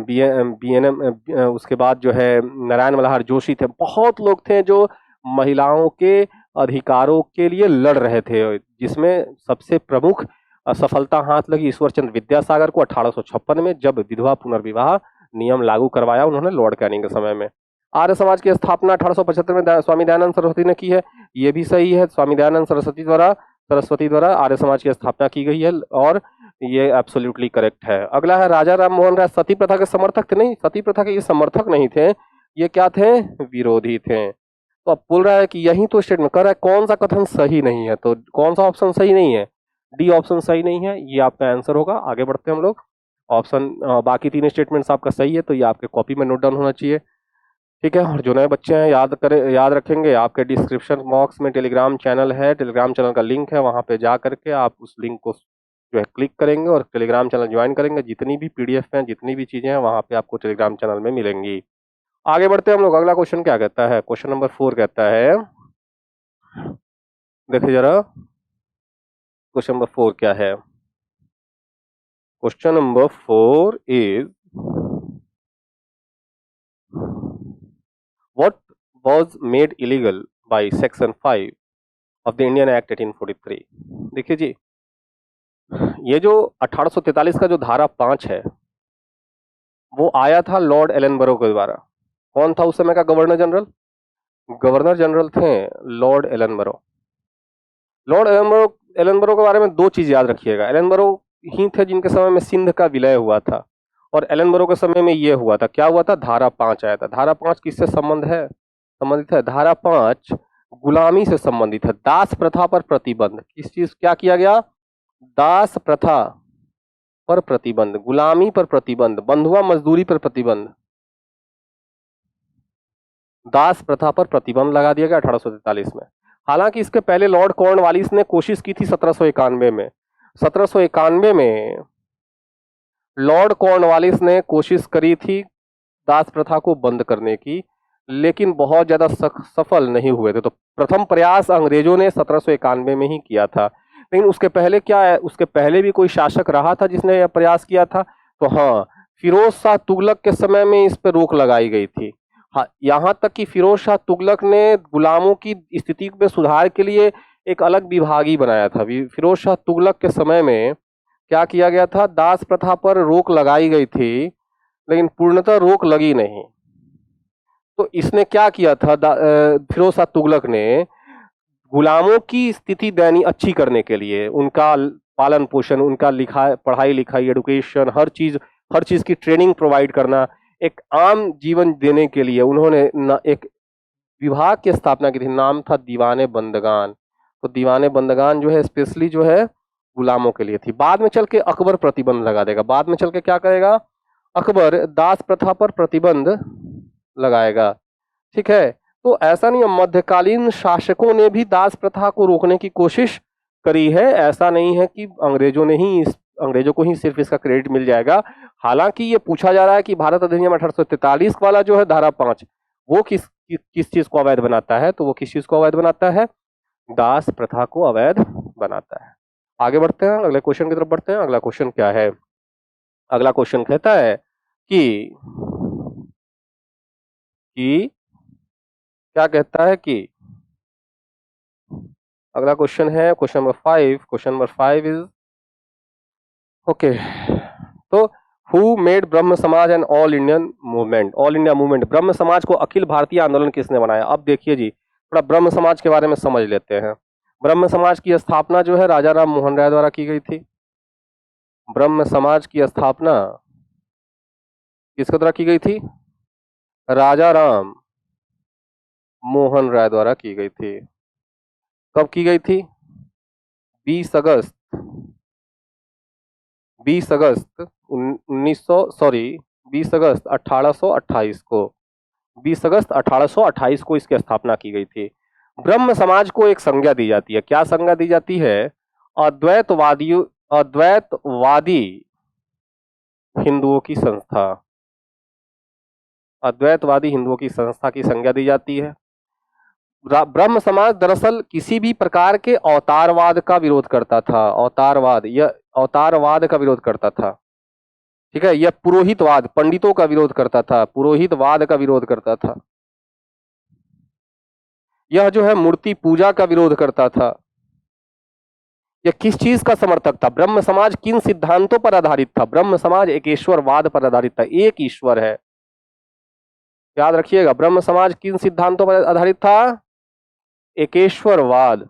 BNM, उसके बाद जो है नारायण मल्हार जोशी थे। बहुत लोग थे जो महिलाओं के अधिकारों के लिए लड़ रहे थे, जिसमें सबसे प्रमुख सफलता हाथ लगी ईश्वरचंद्र विद्यासागर को 1856 में, जब विधवा पुनर्विवाह नियम लागू करवाया उन्होंने लॉर्ड कैनिंग के समय में। आर्य समाज की स्थापना 1875 में स्वामी दयानंद सरस्वती ने की है, ये भी सही है। स्वामी दयानंद सरस्वती द्वारा आर्य समाज की स्थापना की गई है और ये एब्सोल्युटली करेक्ट है। अगला है राजा राम मोहन राय सती प्रथा के समर्थक थे? नहीं, सती प्रथा के ये समर्थक नहीं थे, ये क्या थे? विरोधी थे। तो अब बोल रहा है कि यही तो स्टेटमेंट कर रहा है, कौन सा कथन सही नहीं है? तो कौन सा ऑप्शन सही नहीं है? डी ऑप्शन सही नहीं है, ये आपका आंसर होगा। आगे बढ़ते हैं हम लोग। ऑप्शन बाकी तीन स्टेटमेंट्स आपका सही है, तो ये आपके कॉपी में नोट डाउन होना चाहिए, ठीक है। और जो नए बच्चे हैं याद रखेंगे, आपके डिस्क्रिप्शन बॉक्स में टेलीग्राम चैनल है, टेलीग्राम चैनल का लिंक है, वहां पे जा करके आप उस लिंक को जो है क्लिक करेंगे और टेलीग्राम चैनल ज्वाइन करेंगे। जितनी भी पीडीएफ हैं, जितनी भी चीजें हैं, वहां पे आपको टेलीग्राम चैनल में मिलेंगी। आगे बढ़ते हैं हम लोग। अगला क्वेश्चन क्या कहता है? क्वेश्चन नंबर 4 कहता है, देखिए जरा क्वेश्चन नंबर 4 क्या है। Question number 4 is what was made illegal by section 5 of the Indian Act 1843? देखिए जी, ये जो 1843 का जो धारा 5 है, वो आया था लॉर्ड एलनबरो के द्वारा। कौन था उस समय का गवर्नर जनरल? गवर्नर जनरल थे लॉर्ड एलनबरो। लॉर्ड एलनबरो के बारे में दो चीज याद रखिएगा। एलनबरो ही थे जिनके समय में सिंध का विलय हुआ था, और एलनबरो के समय में ये हुआ था, क्या हुआ था? धारा 5 आया था। धारा 5 किससे संबंधित है? धारा 5 गुलामी से संबंधित है। दास प्रथा पर प्रतिबंध। किस चीज क्या किया गया? दास प्रथा पर प्रतिबंध, गुलामी पर प्रतिबंध, बंधुआ मजदूरी पर प्रतिबंध, दास प्रथा पर प्रतिबंध लगा दिया गया 1843 में। हालांकि इसके पहले लॉर्ड कॉर्नवालिस ने कोशिश की थी 1791 में। 1791 में लॉर्ड कॉर्नवालिस ने कोशिश करी थी दास प्रथा को बंद करने की, लेकिन बहुत ज्यादा सफल नहीं हुए थे। तो प्रथम प्रयास अंग्रेजों ने 1791 में ही किया था। लेकिन उसके पहले क्या है? उसके पहले भी कोई शासक रहा था जिसने यह प्रयास किया था? तो हाँ, फिरोज शाह तुगलक के समय में इस पर रोक लगाई गई थी। हाँ, यहाँ तक कि फिरोज शाह तुगलक ने गुलामों की स्थिति में सुधार के लिए एक अलग विभाग ही बनाया था। फिरोज शाह तुगलक के समय में क्या किया गया था? दास प्रथा पर रोक लगाई गई थी, लेकिन पूर्णतः रोक लगी नहीं। तो इसने क्या किया था? फिरोज शाह तुगलक ने गुलामों की स्थिति दयनीय अच्छी करने के लिए, उनका पालन पोषण, उनका पढ़ाई लिखाई, एडुकेशन, हर चीज की ट्रेनिंग प्रोवाइड करना, एक आम जीवन देने के लिए उन्होंने एक विभाग की स्थापना की थी। नाम था दीवाने बंदगान। तो दीवाने बंदगान जो है स्पेशली जो है गुलामों के लिए थी। बाद में चल के अकबर प्रतिबंध लगा देगा। बाद में चल के क्या करेगा? अकबर दास प्रथा पर प्रतिबंध लगाएगा, ठीक है। तो ऐसा नहीं है, मध्यकालीन शासकों ने भी दास प्रथा को रोकने की कोशिश करी है। ऐसा नहीं है कि अंग्रेजों को ही सिर्फ इसका क्रेडिट मिल जाएगा। हालांकि ये पूछा जा रहा है कि भारत अधिनियम 1843 वाला जो है धारा 5, वो किस चीज को अवैध बनाता है? तो वो किस चीज को अवैध बनाता है? दास प्रथा को अवैध बनाता है। आगे बढ़ते हैं, अगले क्वेश्चन की तरफ बढ़ते हैं। अगला क्वेश्चन क्या है? अगला क्वेश्चन कहता है कि क्या कहता है कि अगला क्वेश्चन है question number 5। Question number 5 is okay. तो हु मेड ब्रह्म समाज and all Indian movement? All India movement, ब्रह्म समाज को अखिल भारतीय आंदोलन किसने बनाया? अब देखिए जी, थोड़ा ब्रह्म समाज के बारे में समझ लेते हैं। ब्रह्म समाज की स्थापना जो है राजा राम मोहन राय द्वारा की गई थी। ब्रह्म समाज की स्थापना किसके द्वारा की गई थी? राजा राम मोहन राय द्वारा की गई थी। कब की गई थी? 20 अगस्त 20 अगस्त 1828 को 20 अगस्त 1828 को इसकी स्थापना की गई थी। ब्रह्म समाज को एक संज्ञा दी जाती है। क्या संज्ञा दी जाती है? अद्वैतवादी हिंदुओं की संस्था। अद्वैतवादी हिंदुओं की संस्था की संज्ञा दी जाती है। ब्रह्म समाज दरअसल किसी भी प्रकार के अवतारवाद का विरोध करता था। अवतारवाद का विरोध करता था, ठीक है। यह पुरोहितवाद, पंडितों का विरोध करता था, पुरोहितवाद का विरोध करता था। यह जो है मूर्ति पूजा का विरोध करता था। यह किस चीज का समर्थक था? ब्रह्म समाज किन सिद्धांतों पर आधारित था? ब्रह्म समाज एकेश्वरवाद पर आधारित था, एक ईश्वर है। याद रखिएगा, ब्रह्म समाज किन सिद्धांतों पर आधारित था? एकेश्वरवाद,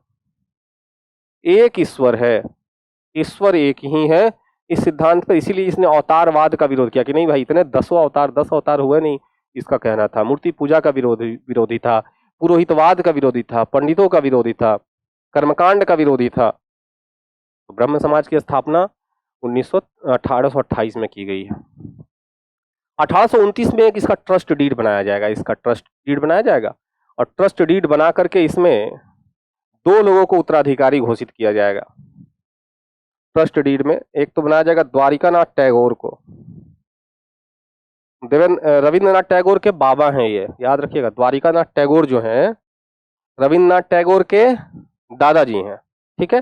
एक ईश्वर है, ईश्वर एक ही है, इस सिद्धांत पर। इसीलिए इसने अवतारवाद का विरोध किया कि नहीं भाई, इतने 10 अवतार हुए नहीं, इसका कहना था। मूर्ति पूजा का विरोधी था, पुरोहितवाद का विरोधी था, पंडितों का विरोधी था, कर्मकांड का विरोधी था। तो ब्रह्म समाज की स्थापना 1828 में की गई है। 1829 में एक इसका ट्रस्ट डीड बनाया जाएगा, इसका ट्रस्ट डीड बनाया जाएगा, और ट्रस्ट डीड बना करके इसमें 2 लोगों को उत्तराधिकारी घोषित किया जाएगा। ट्रस्ट डीड में एक तो बनाया जाएगा द्वारिकानाथ टैगोर को। रविंद्रनाथ टैगोर के बाबा हैं ये, याद रखिएगा। द्वारिकानाथ टैगोर जो हैं रविंद्रनाथ टैगोर के दादाजी हैं। ठीक है,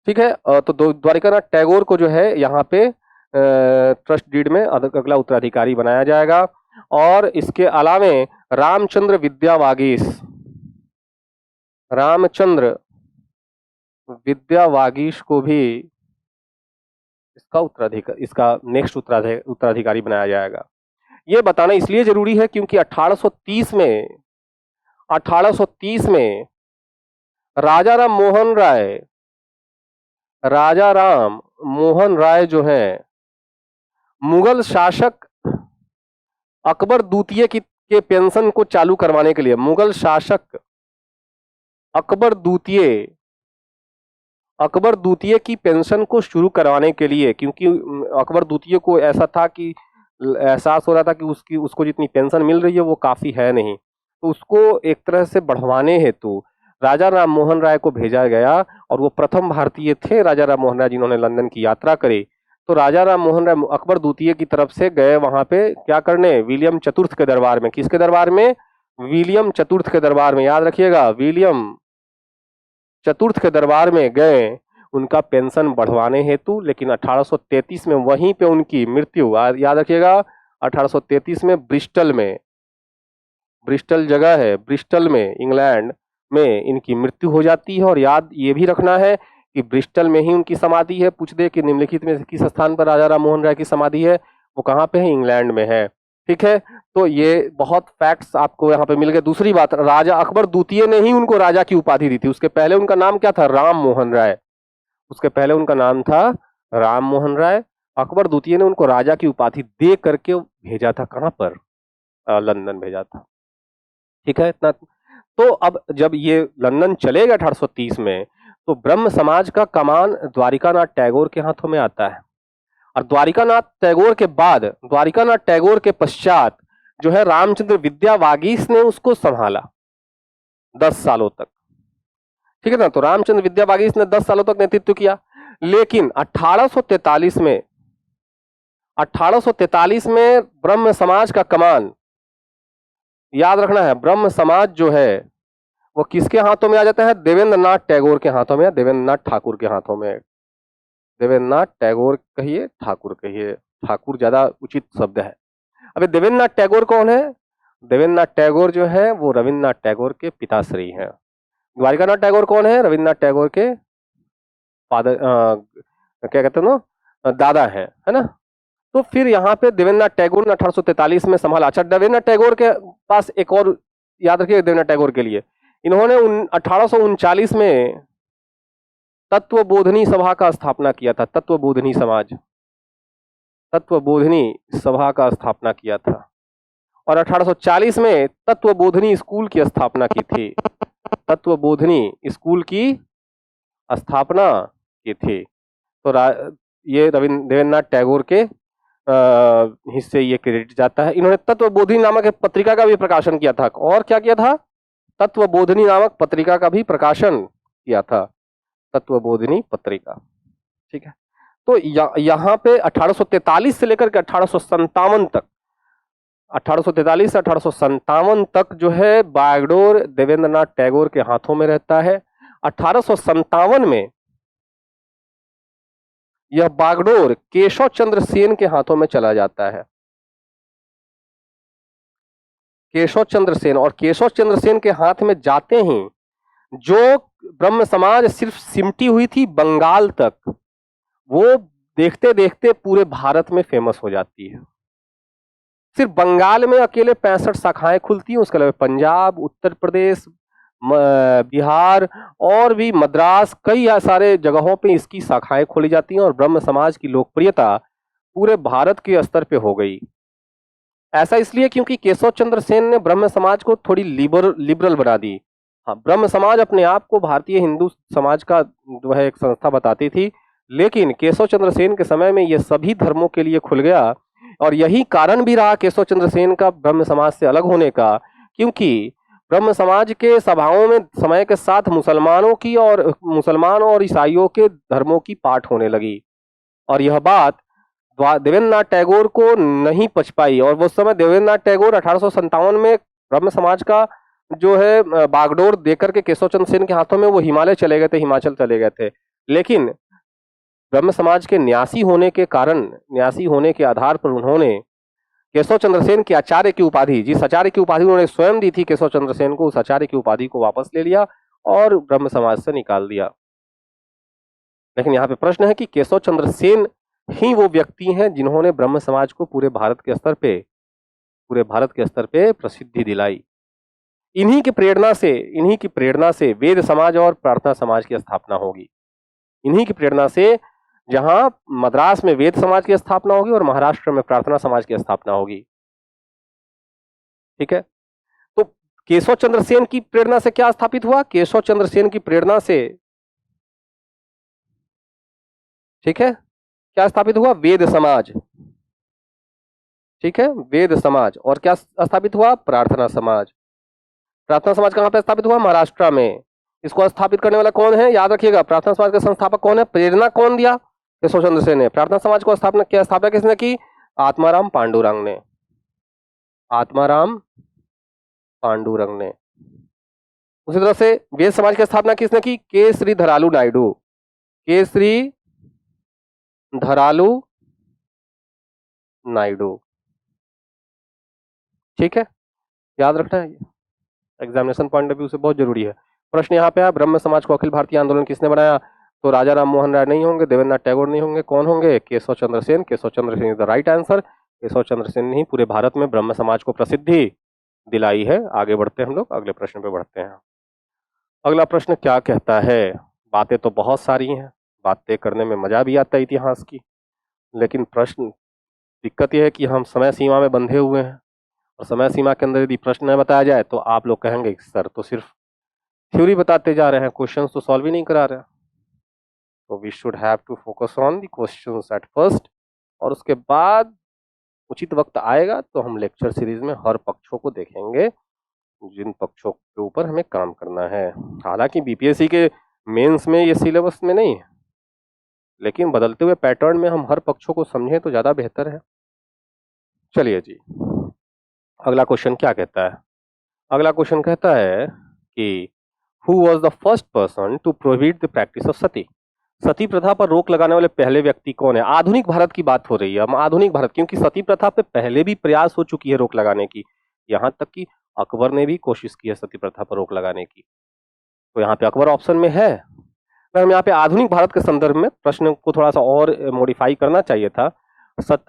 ठीक है। तो द्वारिकानाथ टैगोर को जो है यहाँ पे ट्रस्ट डीड में अगला उत्तराधिकारी बनाया जाएगा। और इसके अलावे रामचंद्र विद्या वागीश को भी इसका नेक्स्ट उत्तराधिकारी बनाया जाएगा। ये बताना इसलिए जरूरी है क्योंकि 1830 में राजा राम मोहन राय जो है मुगल शासक अकबर द्वितीय के पेंशन को चालू करवाने के लिए, मुगल शासक अकबर द्वितीय की पेंशन को शुरू करवाने के लिए, क्योंकि अकबर द्वितीय को ऐसा था कि एहसास हो रहा था कि उसको जितनी पेंशन मिल रही है वो काफी है नहीं, तो उसको एक तरह से बढ़वाने हेतु राजा राम मोहन राय को भेजा गया। और वो प्रथम भारतीय थे, राजा राम मोहन राय, जिन्होंने लंदन की यात्रा करी। तो राजा राम मोहन राय अकबर द्वितीय की तरफ से गए वहां पे क्या करने? विलियम चतुर्थ के दरबार में। किसके दरबार में? विलियम चतुर्थ के दरबार में। याद रखिएगा, विलियम चतुर्थ के दरबार में गए उनका पेंशन बढ़वाने हेतु। लेकिन 1833 में वहीं पे उनकी मृत्यु, याद रखिएगा, 1833 में ब्रिस्टल जगह है, ब्रिस्टल में, इंग्लैंड में इनकी मृत्यु हो जाती है। और याद ये भी रखना है कि ब्रिस्टल में ही उनकी समाधि है। पूछ दे कि निम्नलिखित में किस स्थान पर राजा राम मोहन राय की समाधि है, वो कहाँ पे है? इंग्लैंड में है। ठीक है, तो ये बहुत फैक्ट्स आपको यहाँ पे मिल गए। दूसरी बात, राजा अकबर द्वितीय ने ही उनको राजा की उपाधि दी थी। उसके पहले उनका नाम क्या था? राम मोहन राय। उसके पहले उनका नाम था राम मोहन राय। अकबर द्वितीय ने उनको राजा की उपाधि दे करके भेजा था। कहां पर? लंदन भेजा था। ठीक है, इतना। तो अब जब ये लंदन चले गए 1830 में, तो ब्रह्म समाज का कमान द्वारिकानाथ टैगोर के हाथों में आता है। और द्वारिकानाथ टैगोर के पश्चात जो है रामचंद्र विद्या वागीश ने उसको संभाला 10 सालों तक। ठीक है ना, तो रामचंद्र विद्या वागीश ने 10 सालों तक नेतृत्व किया। लेकिन 1843 में ब्रह्म समाज का कमान, याद रखना है, ब्रह्म समाज जो है वो किसके हाथों में आ जाता है? देवेंद्रनाथ टैगोर के हाथों में, देवेंद्रनाथ ठाकुर के हाथों में। देवेंद्रनाथ टैगोर कहिए, ठाकुर कहिए, ठाकुर ज्यादा उचित शब्द है। अभी देवेंद्रनाथ टैगोर कौन है? देवेंद्रनाथ टैगोर जो है वो रविन्द्रनाथ टैगोर के पिताश्री हैं। द्वारिकानाथ टैगोर कौन है? रविन्द्रनाथ टैगोर के फादर, क्या कहते हैं ना, दादा है ना। तो फिर यहाँ पे देवेंद्रनाथ टैगोर ने 1843 में संभाला। अच्छा, देवेंद्रनाथ टैगोर के पास एक और, याद रखिए, देवेंद्रनाथ टैगोर के लिए इन्होंने 1839 में तत्वबोधिनी सभा का स्थापना किया था। तत्वबोधिनी सभा का स्थापना किया था। और 1840 में तत्वबोधिनी स्कूल की स्थापना की थी। तत्वबोधिनी स्कूल की स्थापना की थी। तो ये देवेंद्रनाथ टैगोर के हिस्से ये क्रेडिट जाता है। इन्होंने तत्वबोधिनी नामक एक पत्रिका का भी प्रकाशन किया था। और क्या किया था? तत्वबोधिनी नामक पत्रिका का भी प्रकाशन किया था, तत्वबोधिनी पत्रिका। ठीक है, तो यहाँ पे 1843 से लेकर के 1857 तक, 1843 से 1857 तक जो है बागडोर देवेंद्रनाथ टैगोर के हाथों में रहता है। 1857 में यह बागडोर केशव चंद्र सेन के हाथों में चला जाता है। केशव चंद्र सेन, और केशव चंद्र सेन के हाथ में जाते ही जो ब्रह्म समाज सिर्फ सिमटी हुई थी बंगाल तक, वो देखते देखते पूरे भारत में फेमस हो जाती है। सिर्फ बंगाल में अकेले 65 शाखाएं खुलती हैं, उसके अलावा पंजाब, उत्तर प्रदेश, बिहार और भी मद्रास, कई सारे जगहों पे इसकी शाखाएं खोली जाती हैं और ब्रह्म समाज की लोकप्रियता पूरे भारत के स्तर पे हो गई। ऐसा इसलिए क्योंकि केशव चंद्र सेन ने ब्रह्म समाज को थोड़ी लिबरल बना दी। हाँ, ब्रह्म समाज अपने आप को भारतीय हिंदू समाज का जो है एक संस्था बताती थी, लेकिन केशव चंद्र सेन के समय में ये सभी धर्मों के लिए खुल गया। और यही कारण भी रहा केशव चंद्र सेन का ब्रह्म समाज से अलग होने का, क्योंकि ब्रह्म समाज के सभाओं में समय के साथ मुसलमान और ईसाइयों के धर्मों की पाठ होने लगी, और यह बात देवेंद्रनाथ टैगोर को नहीं पच पाई। और वो समय देवेंद्रनाथ टैगोर 1857 में ब्रह्म समाज का जो है बागडोर देकर के केशव चंद्र सेन के हाथों में वो हिमालय चले गए थे, हिमाचल चले गए थे। लेकिन ब्रह्म समाज के न्यासी होने के आधार पर उन्होंने केशव चंद्र सेन की आचार्य की उपाधि, जिस आचार्य की उपाधि उन्होंने स्वयं दी थी केशव चंद्र सेन को, उस आचार्य की उपाधि को वापस ले लिया और ब्रह्म समाज से निकाल दिया। लेकिन यहाँ पे प्रश्न है कि केशव चंद्र सेन ही वो व्यक्ति हैं जिन्होंने ब्रह्म समाज को पूरे भारत के स्तर पे प्रसिद्धि दिलाई। इन्हीं की प्रेरणा से वेद समाज और प्रार्थना समाज की स्थापना होगी। इन्हीं की प्रेरणा से जहां मद्रास में वेद समाज की स्थापना होगी और महाराष्ट्र में प्रार्थना समाज की स्थापना होगी। ठीक है, तो केशव चंद्र सेन की प्रेरणा से क्या स्थापित हुआ? केशव चंद्र सेन की प्रेरणा से, ठीक है, क्या स्थापित हुआ? वेद समाज। ठीक है, वेद समाज। और क्या स्थापित हुआ? प्रार्थना समाज। प्रार्थना समाज कहां पे स्थापित हुआ? महाराष्ट्र में। इसको स्थापित करने वाला कौन है? याद रखिएगा, प्रार्थना समाज का संस्थापक कौन है? प्रेरणा कौन दिया? केशव चंद्र सेन ने। प्रार्थना समाज को स्थापना किसने की? आत्माराम पांडुरंग ने। आत्माराम पांडुरंग ने। उसी तरह से वेद समाज की स्थापना किसने की? के श्री धरालू नायडू। के श्री धरालू नायडू। ठीक है, याद रखना है, एग्जामिनेशन पॉइंट ऑफ व्यू से बहुत जरूरी है। प्रश्न यहाँ पे है, ब्रह्म समाज को अखिल भारतीय आंदोलन किसने बनाया? तो राजा राम मोहन राय नहीं होंगे, देवेंद्रनाथ टैगोर नहीं होंगे, कौन होंगे? Keshav Chandra Sen. Keshav Chandra Sen is the right answer. Keshav Chandra Sen ने ही पूरे भारत में ब्रह्म समाज को प्रसिद्धि दिलाई है। आगे बढ़ते हैं हम लोग, अगले प्रश्न पे बढ़ते हैं। अगला प्रश्न क्या कहता है? बातें तो बहुत सारी हैं, बातें करने में मजा भी आता है इतिहास की, लेकिन प्रश्न, दिक्कत यह है कि हम समय सीमा में बंधे हुए हैं, और समय सीमा के अंदर यदि प्रश्न न बताया जाए तो आप लोग कहेंगे सर तो सिर्फ थ्योरी बताते जा रहे हैं, क्वेश्चंस तो सॉल्व ही नहीं करा रहे हैं। तो we should have to focus on the questions at first, और उसके बाद उचित वक्त आएगा तो हम लेक्चर सीरीज में हर पक्षों को देखेंगे जिन पक्षों के ऊपर हमें काम करना है। हालांकि बीपीएससी के मेंस में ये सिलेबस में नहीं है, लेकिन बदलते हुए पैटर्न में हम हर पक्षों को समझें तो ज्यादा बेहतर है। चलिए जी, अगला क्वेश्चन क्या कहता है? अगला क्वेश्चन कहता है कि who was the first person to prohibit the practice of sati? सती प्रथा पर रोक लगाने वाले पहले व्यक्ति कौन है? आधुनिक भारत की बात हो रही है, हम आधुनिक भारत, क्योंकि सती प्रथा पे पहले भी प्रयास हो चुकी है रोक लगाने की, यहाँ तक कि अकबर ने भी कोशिश की है सती प्रथा पर रोक लगाने की। तो यहाँ पे अकबर ऑप्शन में है। पर हम यहाँ पे आधुनिक भारत के संदर्भ में प्रश्न को थोड़ा सा और मॉडिफाई करना चाहिए था।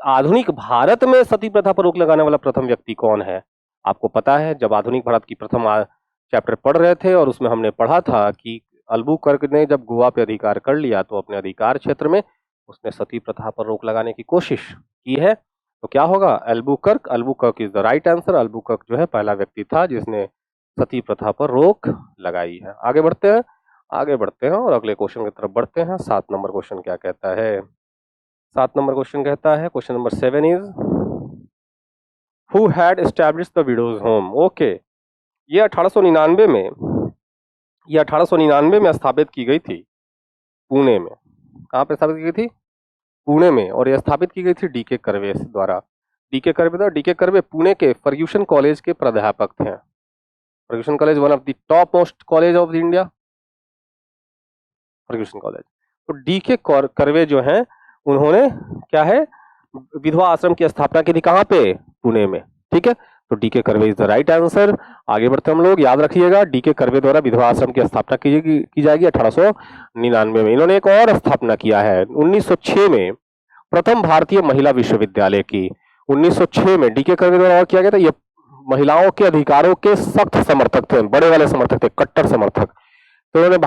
आधुनिक भारत में सती प्रथा पर रोक लगाने वाला प्रथम व्यक्ति कौन है? आपको पता है, जब आधुनिक भारत की प्रथम चैप्टर पढ़ रहे थे और उसमें हमने पढ़ा था कि अल्बुकर्क ने जब गोवा पे अधिकार कर लिया तो अपने अधिकार क्षेत्र में उसने सती प्रथा पर रोक लगाने की कोशिश की है। तो क्या होगा? Albuquerque is the right answer. Albuquerque जो है पहला व्यक्ति था जिसने सती प्रथा पर रोक लगाई है। आगे बढ़ते हैं और अगले क्वेश्चन की तरफ बढ़ते हैं। 7 नंबर क्वेश्चन क्या कहता है? 7 नंबर क्वेश्चन कहता है, question number 7 is who had established the widows home? Okay, ये 1899 में स्थापित की गई थी पुणे में। कहाँ पे स्थापित की गई थी? पुणे में। और यह स्थापित की गई थी डीके कर्वे द्वारा। डीके कर्वे पुणे के फर्ग्यूसन कॉलेज के प्राध्यापक थे। Fergusson College one of the top most college of the India, Fergusson College. तो डीके कर्वे जो हैं उन्होंने क्या है, विधवा आश्रम की स्थापना की थी। कहाँ पे? पुणे में। ठीक है, तो DK. Curve is the right answer. आगे बढ़ते हम लोग, याद रखिएगा डी.के. कर्वे द्वारा विधवा आश्रम की स्थापना की जाएगी 1899 में। इन्होंने एक और स्थापना किया है 1906 में, प्रथम भारतीय महिला विश्वविद्यालय की 1906 में डी.के. कर्वे द्वारा और किया गया था। ये महिलाओं के अधिकारों के सख्त समर्थक थे, बड़े वाले समर्थक थे, कट्टर समर्थक। तो इन्होंने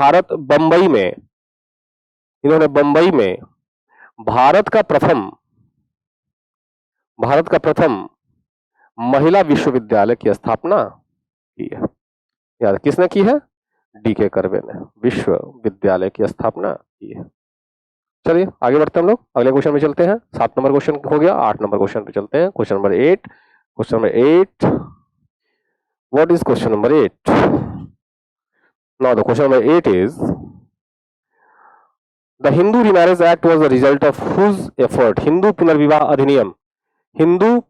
बंबई में भारत का प्रथम महिला विश्वविद्यालय की स्थापना की है। याद किसने की है? डी.के. कर्वे ने विश्वविद्यालय की स्थापना की है। चलिए आगे बढ़ते हैं हम लोग, अगले क्वेश्चन में चलते हैं। 7 नंबर क्वेश्चन हो गया, 8 नंबर क्वेश्चन पे चलते हैं। Question number 8, what is question number 8? Now the question number 8 is the Hindu remarriage act was the result of whose effort? Hindu पुनर्विवाह अधिनियम, हिंदू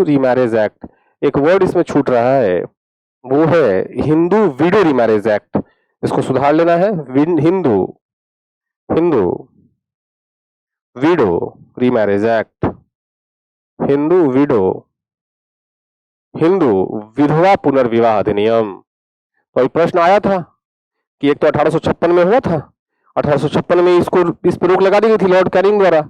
रीमैरिज एक्ट, एक वर्ड इसमें छूट रहा है, वो है हिंदू विडो रीमैरिज एक्ट। इसको सुधार लेना है, Hindu widow remarriage act, Hindu विधवा पुनर्विवाह अधिनियम। तो प्रश्न आया था कि एक तो 1856 में हुआ था, 1856 में इस पर रोक लगा दी गई थी लॉर्ड कैनिंग द्वारा,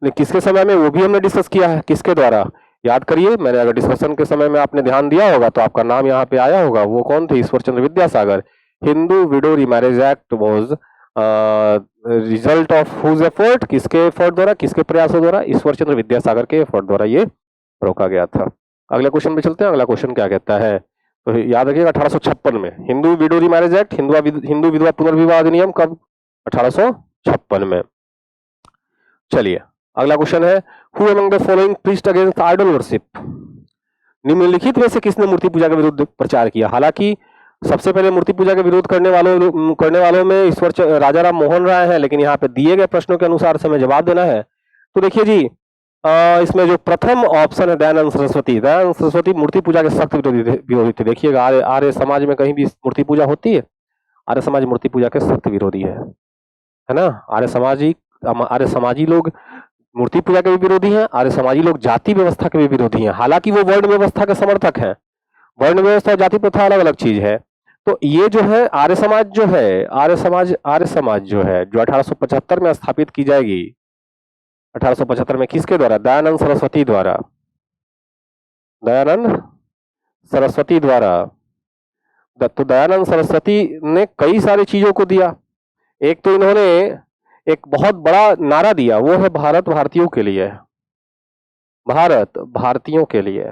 लेकिन किसके समय में, वो भी हमने डिस्कस किया है। किसके द्वारा? याद करिए, मैंने अगर डिस्कशन के समय में आपने ध्यान दिया होगा तो आपका नाम यहाँ पे आया होगा। वो कौन थे? Ishwar Chandra Vidyasagar. Hindu widow remarriage act was result of whose effort? किसके एफर्ट द्वारा, किसके प्रयासों द्वारा? ईश्वर चंद्र विद्यासागर के एफर्ट द्वारा ये रोका गया था। अगले क्वेश्चन पे चलते हैं। अगला क्वेश्चन क्या कहता है, तो याद रखिएगा 1856 में Hindu widow remarriage act, Hindu विधवा पुनर्विवाह अधिनियम कब? 1856 में। चलिए अगला क्वेश्चन है, who among the following preached against idol worship? निम्नलिखित में से किसने मूर्ति पूजा के विरुद्ध प्रचार किया? हालांकि सबसे पहले मूर्ति पूजा के विरोध करने वालों में ईश्वर राजा राम मोहन राय हैं, लेकिन यहाँ पे दिए गए प्रश्नों के अनुसार से हमें जवाब देना है। तो देखिए जी, इसमें जो प्रथम ऑप्शन है दयानंद सरस्वती मूर्ति पूजा के सख्त विरोधी थे। देखिएगा, आर्य समाज में कहीं भी मूर्ति पूजा होती है? आर्य समाज मूर्ति पूजा के सख्त विरोधी है ना। आर्य समाजी लोग मूर्ति पूजा के भी विरोधी हैं, आर्य समाजी लोग जाति व्यवस्था के भी विरोधी हैं। हालांकि वो वर्ण व्यवस्था के समर्थक हैं, वर्ण व्यवस्था और जाति प्रथा अलग अलग चीज है। तो ये जो है आर्य समाज जो है जो 1875 में स्थापित की जाएगी, 1875 में किसके द्वारा? दयानंद सरस्वती द्वारा। तो दयानंद सरस्वती ने कई सारी चीजों को दिया। एक तो इन्होंने एक बहुत बड़ा नारा दिया, वो है भारत भारतीयों के लिए,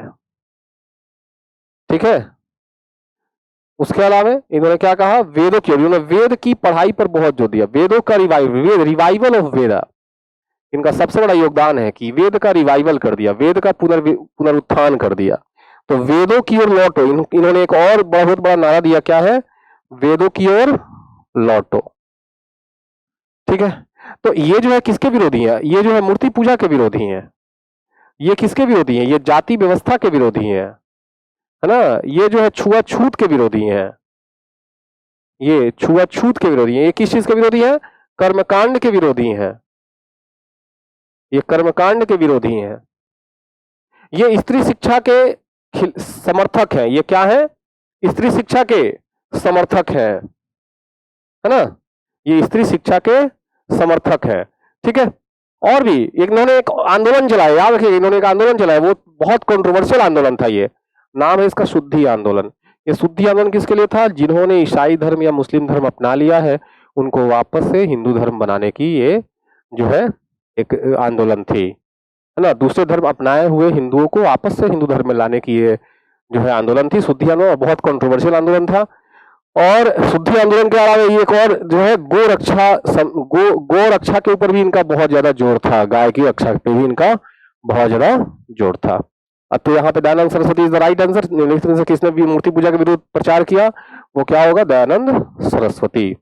ठीक है। उसके अलावा इन्होंने क्या कहा? वेदों की, इन्होंने वेद की पढ़ाई पर बहुत जोर दिया। वेदों का रिवाइवल ऑफ वेदा, इनका सबसे बड़ा योगदान है कि वेद का रिवाइवल कर दिया, वेद का पुनरुत्थान कर दिया। तो वेदों की ओर लौटो, इन्होंने एक और बहुत बड़ा नारा दिया, क्या है? वेदों की ओर लौटो, ठीक है। तो ये जो है किसके विरोधी है? ये जो है मूर्ति पूजा के विरोधी हैं। ये किसके विरोधी हैं? ये जाति व्यवस्था के विरोधी हैं, है ना। ये जो है छुआछूत के विरोधी हैं, ये छुआछूत के विरोधी हैं। ये किस चीज के विरोधी हैं? कर्मकांड के विरोधी हैं, ये कर्मकांड के विरोधी हैं। ये स्त्री शिक्षा के समर्थक हैं। ये क्या है? स्त्री शिक्षा के समर्थक हैं, है ना। ये स्त्री शिक्षा के समर्थक है, ठीक है। और भी इन्होंने एक आंदोलन चलाया, याद रखिए, इन्होंने एक आंदोलन चलाया, वो बहुत कंट्रोवर्शियल आंदोलन था। ये नाम है इसका शुद्धि आंदोलन। ये शुद्धि आंदोलन किसके लिए था? जिन्होंने ईसाई धर्म या मुस्लिम धर्म अपना लिया है, उनको वापस से हिंदू धर्म बनाने की ये जो है एक आंदोलन थी, है ना। दूसरे धर्म अपनाए हुए हिंदुओं को वापस से हिंदू धर्म में लाने की ये जो है आंदोलन थी, शुद्धि आंदोलन। बहुत कंट्रोवर्शियल आंदोलन था। और शुद्धि आंदोलन के अलावा ये एक और जो है गो रक्षा के ऊपर भी इनका बहुत ज्यादा जोर था, गाय की रक्षा पे भी इनका बहुत ज्यादा जोर था। अब तो यहाँ पे Dayanand Saraswati is the right answer. निम्नलिखित में से किसने भी मूर्ति पूजा के विरुद्ध प्रचार किया? वो क्या होगा? दयानंद सरस्वती।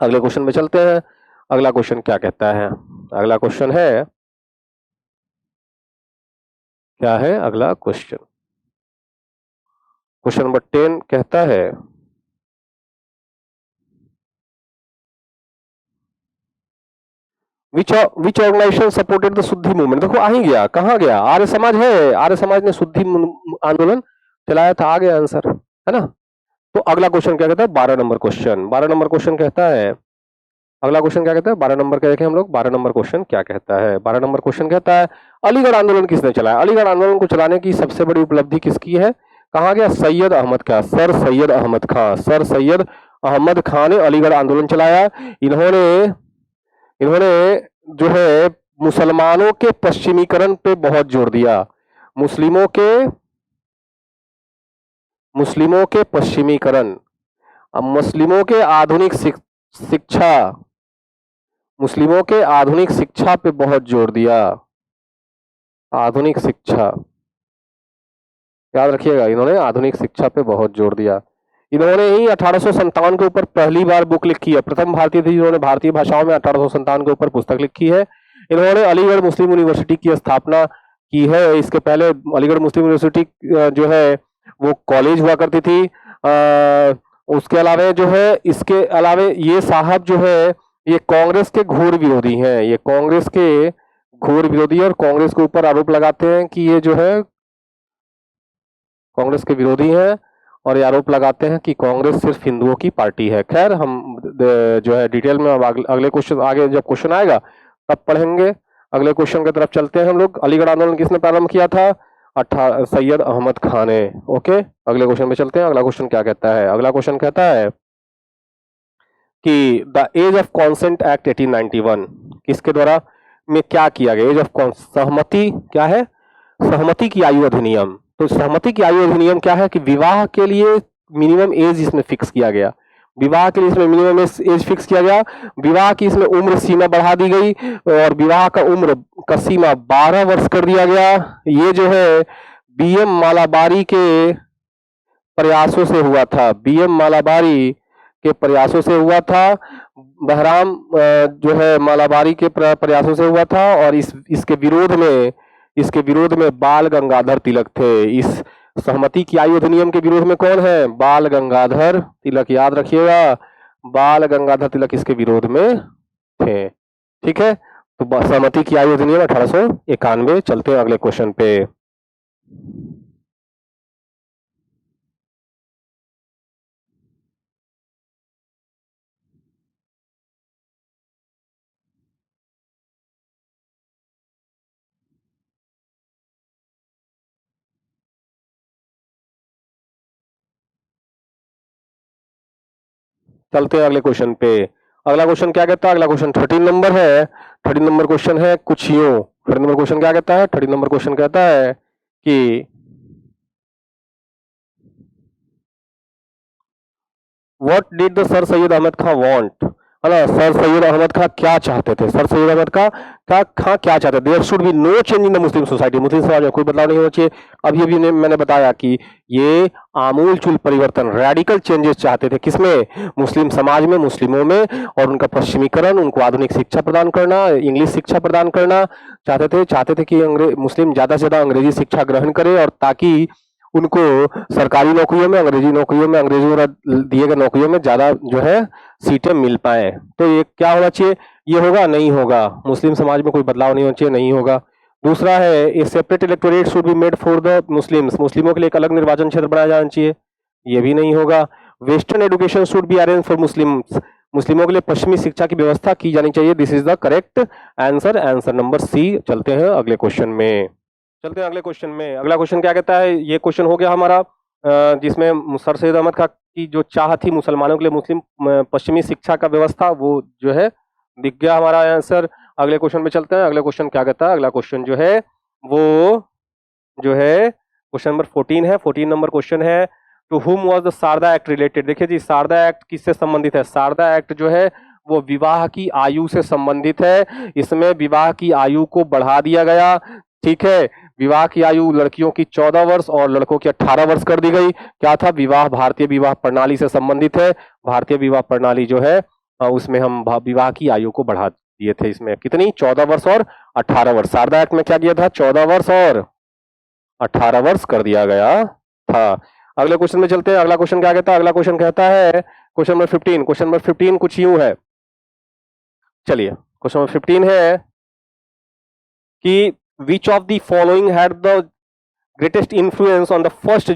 अगले क्वेश्चन में चलते हैं। अगला क्वेश्चन क्या कहता है? अगला क्वेश्चन है, क्या है अगला क्वेश्चन? क्वेश्चन नंबर 10 कहता है, विच ऑर्गेनाइजेशन सपोर्टेड द शुद्धि मूवमेंट, देखो आ ही गया, कहाँ गया, आर्य समाज है, आर्य समाज ने शुद्धि आंदोलन चलाया था, आ गया आंसर, है ना। तो अगला क्वेश्चन क्या कहता है, 12 नंबर क्वेश्चन, 12 नंबर क्वेश्चन कहता है, अगला क्वेश्चन क्या कहता है, 12 नंबर का देखें हम लोग, 12 नंबर क्वेश्चन क्या कहता है, 12 नंबर क्वेश्चन कहता है अलीगढ़ आंदोलन किसने चलाया, अलीगढ़ आंदोलन को चलाने की सबसे बड़ी उपलब्धि किसकी है, कहा गया, सैयद अहमद खां, सर सैयद अहमद खां, सर सैयद अहमद खां ने अलीगढ़ आंदोलन चलाया। इन्होंने इन्होंने जो है मुसलमानों के पश्चिमीकरण पे बहुत जोर दिया, मुस्लिमों के पश्चिमीकरण, अब मुस्लिमों के आधुनिक शिक्षा, मुस्लिमों के आधुनिक शिक्षा पे बहुत जोर दिया, आधुनिक शिक्षा, याद रखिएगा, इन्होंने आधुनिक शिक्षा पे बहुत जोर दिया। इन्होंने ही 1857 के ऊपर पहली बार बुक लिखी है, प्रथम भारतीय थी जिन्होंने भारतीय भाषाओं में 1857 के ऊपर पुस्तक लिखी है। इन्होंने अलीगढ़ मुस्लिम यूनिवर्सिटी की स्थापना की है, इसके पहले अलीगढ़ मुस्लिम यूनिवर्सिटी जो है वो कॉलेज हुआ करती थी। उसके अलावा जो है, इसके अलावा ये साहब जो है ये कांग्रेस के घोर विरोधी हैं, ये कांग्रेस के घोर विरोधी, और कांग्रेस के ऊपर आरोप लगाते हैं कि ये जो है कांग्रेस के विरोधी हैं, और ये आरोप लगाते हैं कि कांग्रेस सिर्फ हिंदुओं की पार्टी है। खैर हम जो है डिटेल में अब अगले क्वेश्चन, आगे जब क्वेश्चन आएगा तब पढ़ेंगे। अगले क्वेश्चन की तरफ चलते हैं हम लोग। अलीगढ़ आंदोलन किसने प्रारंभ किया था, सैयद अहमद खान ने। ओके, अगले क्वेश्चन पे चलते हैं। अगला क्वेश्चन क्या कहता है, अगला क्वेश्चन कहता है कि the age of consent act 1891 किसके द्वारा में क्या किया गया, एज ऑफ सहमति क्या है, सहमति की आयु अधिनियम। तो सहमति की आयु अधिनियम क्या है कि विवाह के लिए मिनिमम एज इसमें फिक्स किया गया, विवाह के लिए इसमें मिनिमम एज फिक्स किया गया, विवाह की इसमें उम्र सीमा बढ़ा दी गई, और विवाह का उम्र का सीमा 12 वर्ष कर दिया गया। ये जो है बीएम मालाबारी के प्रयासों से हुआ था, बीएम मालाबारी के प्रयासों से हुआ था, बहराम जो है मालाबारी के प्रयासों से हुआ था, और इसके विरोध में बाल गंगाधर तिलक थे। इस सहमति की आयु अधिनियम के विरोध में कौन है, बाल गंगाधर तिलक, याद रखिएगा, बाल गंगाधर तिलक इसके विरोध में थे। ठीक है, तो सहमति की आयु अधिनियम 1891। चलते हैं अगले क्वेश्चन पे। चलते हैं अगले क्वेश्चन पे। अगला क्वेश्चन क्या कहता है, अगला क्वेश्चन 13 नंबर है। 13 नंबर क्वेश्चन है कुछ यूं, 13 नंबर क्वेश्चन क्या कहता है, 13 नंबर क्वेश्चन कहता है कि what did the sir Syed Ahmad Khan want, है ना, सर सैयद अहमद खां क्या चाहते थे, सर सैयद अहमद खां क्या चाहते थे, there should be no change in the Muslim society, मुस्लिम समाज में कोई बदलाव नहीं होना चाहिए। अभी अभी मैंने बताया कि ये आमूल चूल परिवर्तन, रेडिकल चेंजेस चाहते थे, किसमें, मुस्लिम समाज में, मुस्लिमों में, और उनका पश्चिमीकरण, उनको आधुनिक शिक्षा प्रदान करना, इंग्लिश शिक्षा प्रदान करना चाहते थे कि मुस्लिम ज्यादा से ज्यादा अंग्रेजी शिक्षा ग्रहण करें, और ताकि उनको सरकारी नौकरियों में, अंग्रेजी नौकरियों में, अंग्रेजों द्वारा दिए गए नौकरियों में ज्यादा जो है सीटें मिल पाए। तो ये क्या होना चाहिए, ये होगा, नहीं होगा, मुस्लिम समाज में कोई बदलाव नहीं होना चाहिए, नहीं होगा। दूसरा है ए separate electorate should be made for the Muslims, मुस्लिमों के लिए एक अलग निर्वाचन क्षेत्र बनाया जाना चाहिए, ये भी नहीं होगा। Western education should be arrange for Muslims, मुस्लिमों के लिए पश्चिमी शिक्षा की व्यवस्था की जानी चाहिए। This is the correct answer, answer number C. चलते हैं अगले क्वेश्चन में, चलते हैं अगले क्वेश्चन में। अगला क्वेश्चन क्या कहता है, ये क्वेश्चन हो गया हमारा जिसमें सर सैयद अहमद खां की जो चाह थी मुसलमानों के लिए मुस्लिम पश्चिमी शिक्षा का व्यवस्था, वो जो है दिख गया हमारा आंसर। अगले क्वेश्चन में चलते हैं। अगला क्वेश्चन क्या कहता है, अगला क्वेश्चन जो है वो जो है क्वेश्चन नंबर 14 है। 14 नंबर क्वेश्चन है, to whom was the Sarda act related. देखिए जी, शारदा एक्ट किससे संबंधित है, शारदा एक्ट जो है वो विवाह की आयु से संबंधित है। इसमें विवाह की आयु को बढ़ा दिया गया, ठीक है, विवाह की आयु लड़कियों की 14 वर्ष और लड़कों की 18 वर्ष कर दी गई। क्या था, विवाह भारतीय विवाह प्रणाली से संबंधित है। भारतीय विवाह प्रणाली जो है उसमें हम विवाह की आयु को बढ़ा दिए थे। इसमें कितनी, 14 वर्ष और 18 वर्ष। शारदा एक्ट में क्या किया था, 14 वर्ष और 18 वर्ष कर दिया गया था। अगले क्वेश्चन में चलते हैं। अगला क्वेश्चन क्या कहता है, अगला क्वेश्चन कहता है क्वेश्चन नंबर 15। क्वेश्चन नंबर 15 कुछ यूं है, चलिए क्वेश्चन नंबर 15 है कि which of the following had the greatest influence on the first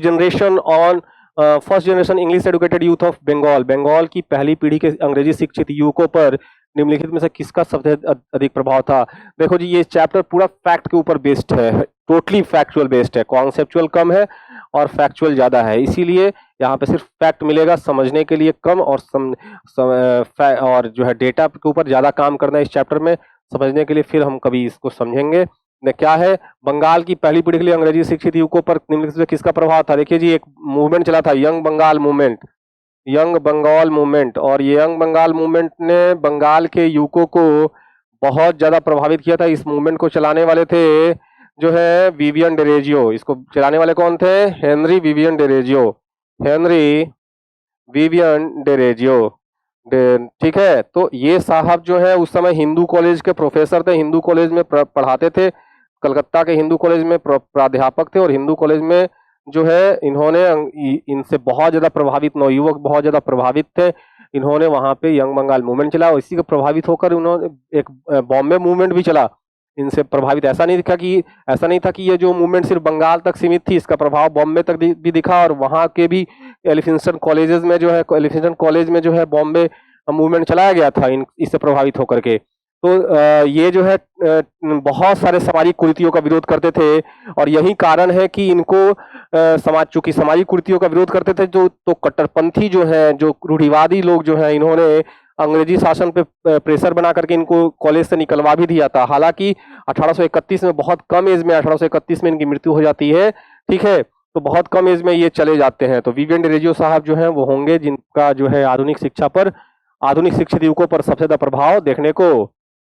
generation English educated youth of Bengal. Bengal की पहली पीढ़ी के अंग्रेजी शिक्षित युवकों पर निम्नलिखित में से किसका सबसे अधिक प्रभाव था। देखो जी, ये चैप्टर पूरा फैक्ट के ऊपर बेस्ड है, टोटली फैक्चुअल बेस्ड है, कॉन्सेप्चुअल कम है और फैक्चुअल ज्यादा है, इसीलिए यहाँ पे सिर्फ फैक्ट मिलेगा, समझने के लिए कम और और जो है डेटा के ऊपर ज्यादा काम करना है इस चैप्टर में, समझने के लिए फिर हम कभी इसको समझेंगे। क्या है, बंगाल की पहली पीढ़ी के लिए अंग्रेजी शिक्षित युवकों पर निम्नलिखित में किसका प्रभाव था। देखिए जी, एक मूवमेंट चला था, young Bengal movement, young Bengal movement, और ये यंग बंगाल मूवमेंट ने बंगाल के युवकों को बहुत ज्यादा प्रभावित किया था। इस मूवमेंट को चलाने वाले थे जो है विवियन डेरेजियो। इसको चलाने वाले कौन थे? Henry Vivian Derozio, Henry Vivian Derozio. ठीक है, तो ये साहब जो है उस समय हिंदू कॉलेज के प्रोफेसर थे, हिंदू कॉलेज में पढ़ाते थे, कलकत्ता के हिंदू कॉलेज में प्राध्यापक थे, और हिंदू कॉलेज में जो है इन्होंने इनसे बहुत ज्यादा प्रभावित, नवयुवक बहुत ज्यादा प्रभावित थे, इन्होंने वहां पे यंग बंगाल मूवमेंट चला, और इसी को प्रभावित होकर उन्होंने एक बॉम्बे मूवमेंट भी चला इनसे प्रभावित। ऐसा नहीं था कि ये जो मूवमेंट सिर्फ बंगाल तक सीमित थी, इसका प्रभाव बॉम्बे तक भी दिखा, और वहां के भी एलिफिंस्टन कॉलेजेस में जो है, एलिफिंस्टन कॉलेज में जो है बॉम्बे मूवमेंट चलाया गया था इससे प्रभावित होकर के। तो ये जो है बहुत सारे सामाजिक कुरीतियों का विरोध करते थे, और यही कारण है कि इनको चूंकि सामाजिक कुरीतियों का विरोध करते थे, तो कट्टरपंथी जो है, जो रूढ़िवादी लोग जो है, इन्होंने अंग्रेजी शासन पे प्रेशर बना करके इनको कॉलेज से निकलवा भी दिया था। हालांकि 1831 में, बहुत कम एज में, 1831 में इनकी मृत्यु हो जाती है, ठीक है, तो बहुत कम एज में ये चले जाते हैं। तो विवियन डेरेजियो साहब जो हैं वो होंगे जिनका जो है आधुनिक शिक्षा पर, आधुनिक शिक्षित युवकों पर सबसे ज्यादा प्रभाव देखने को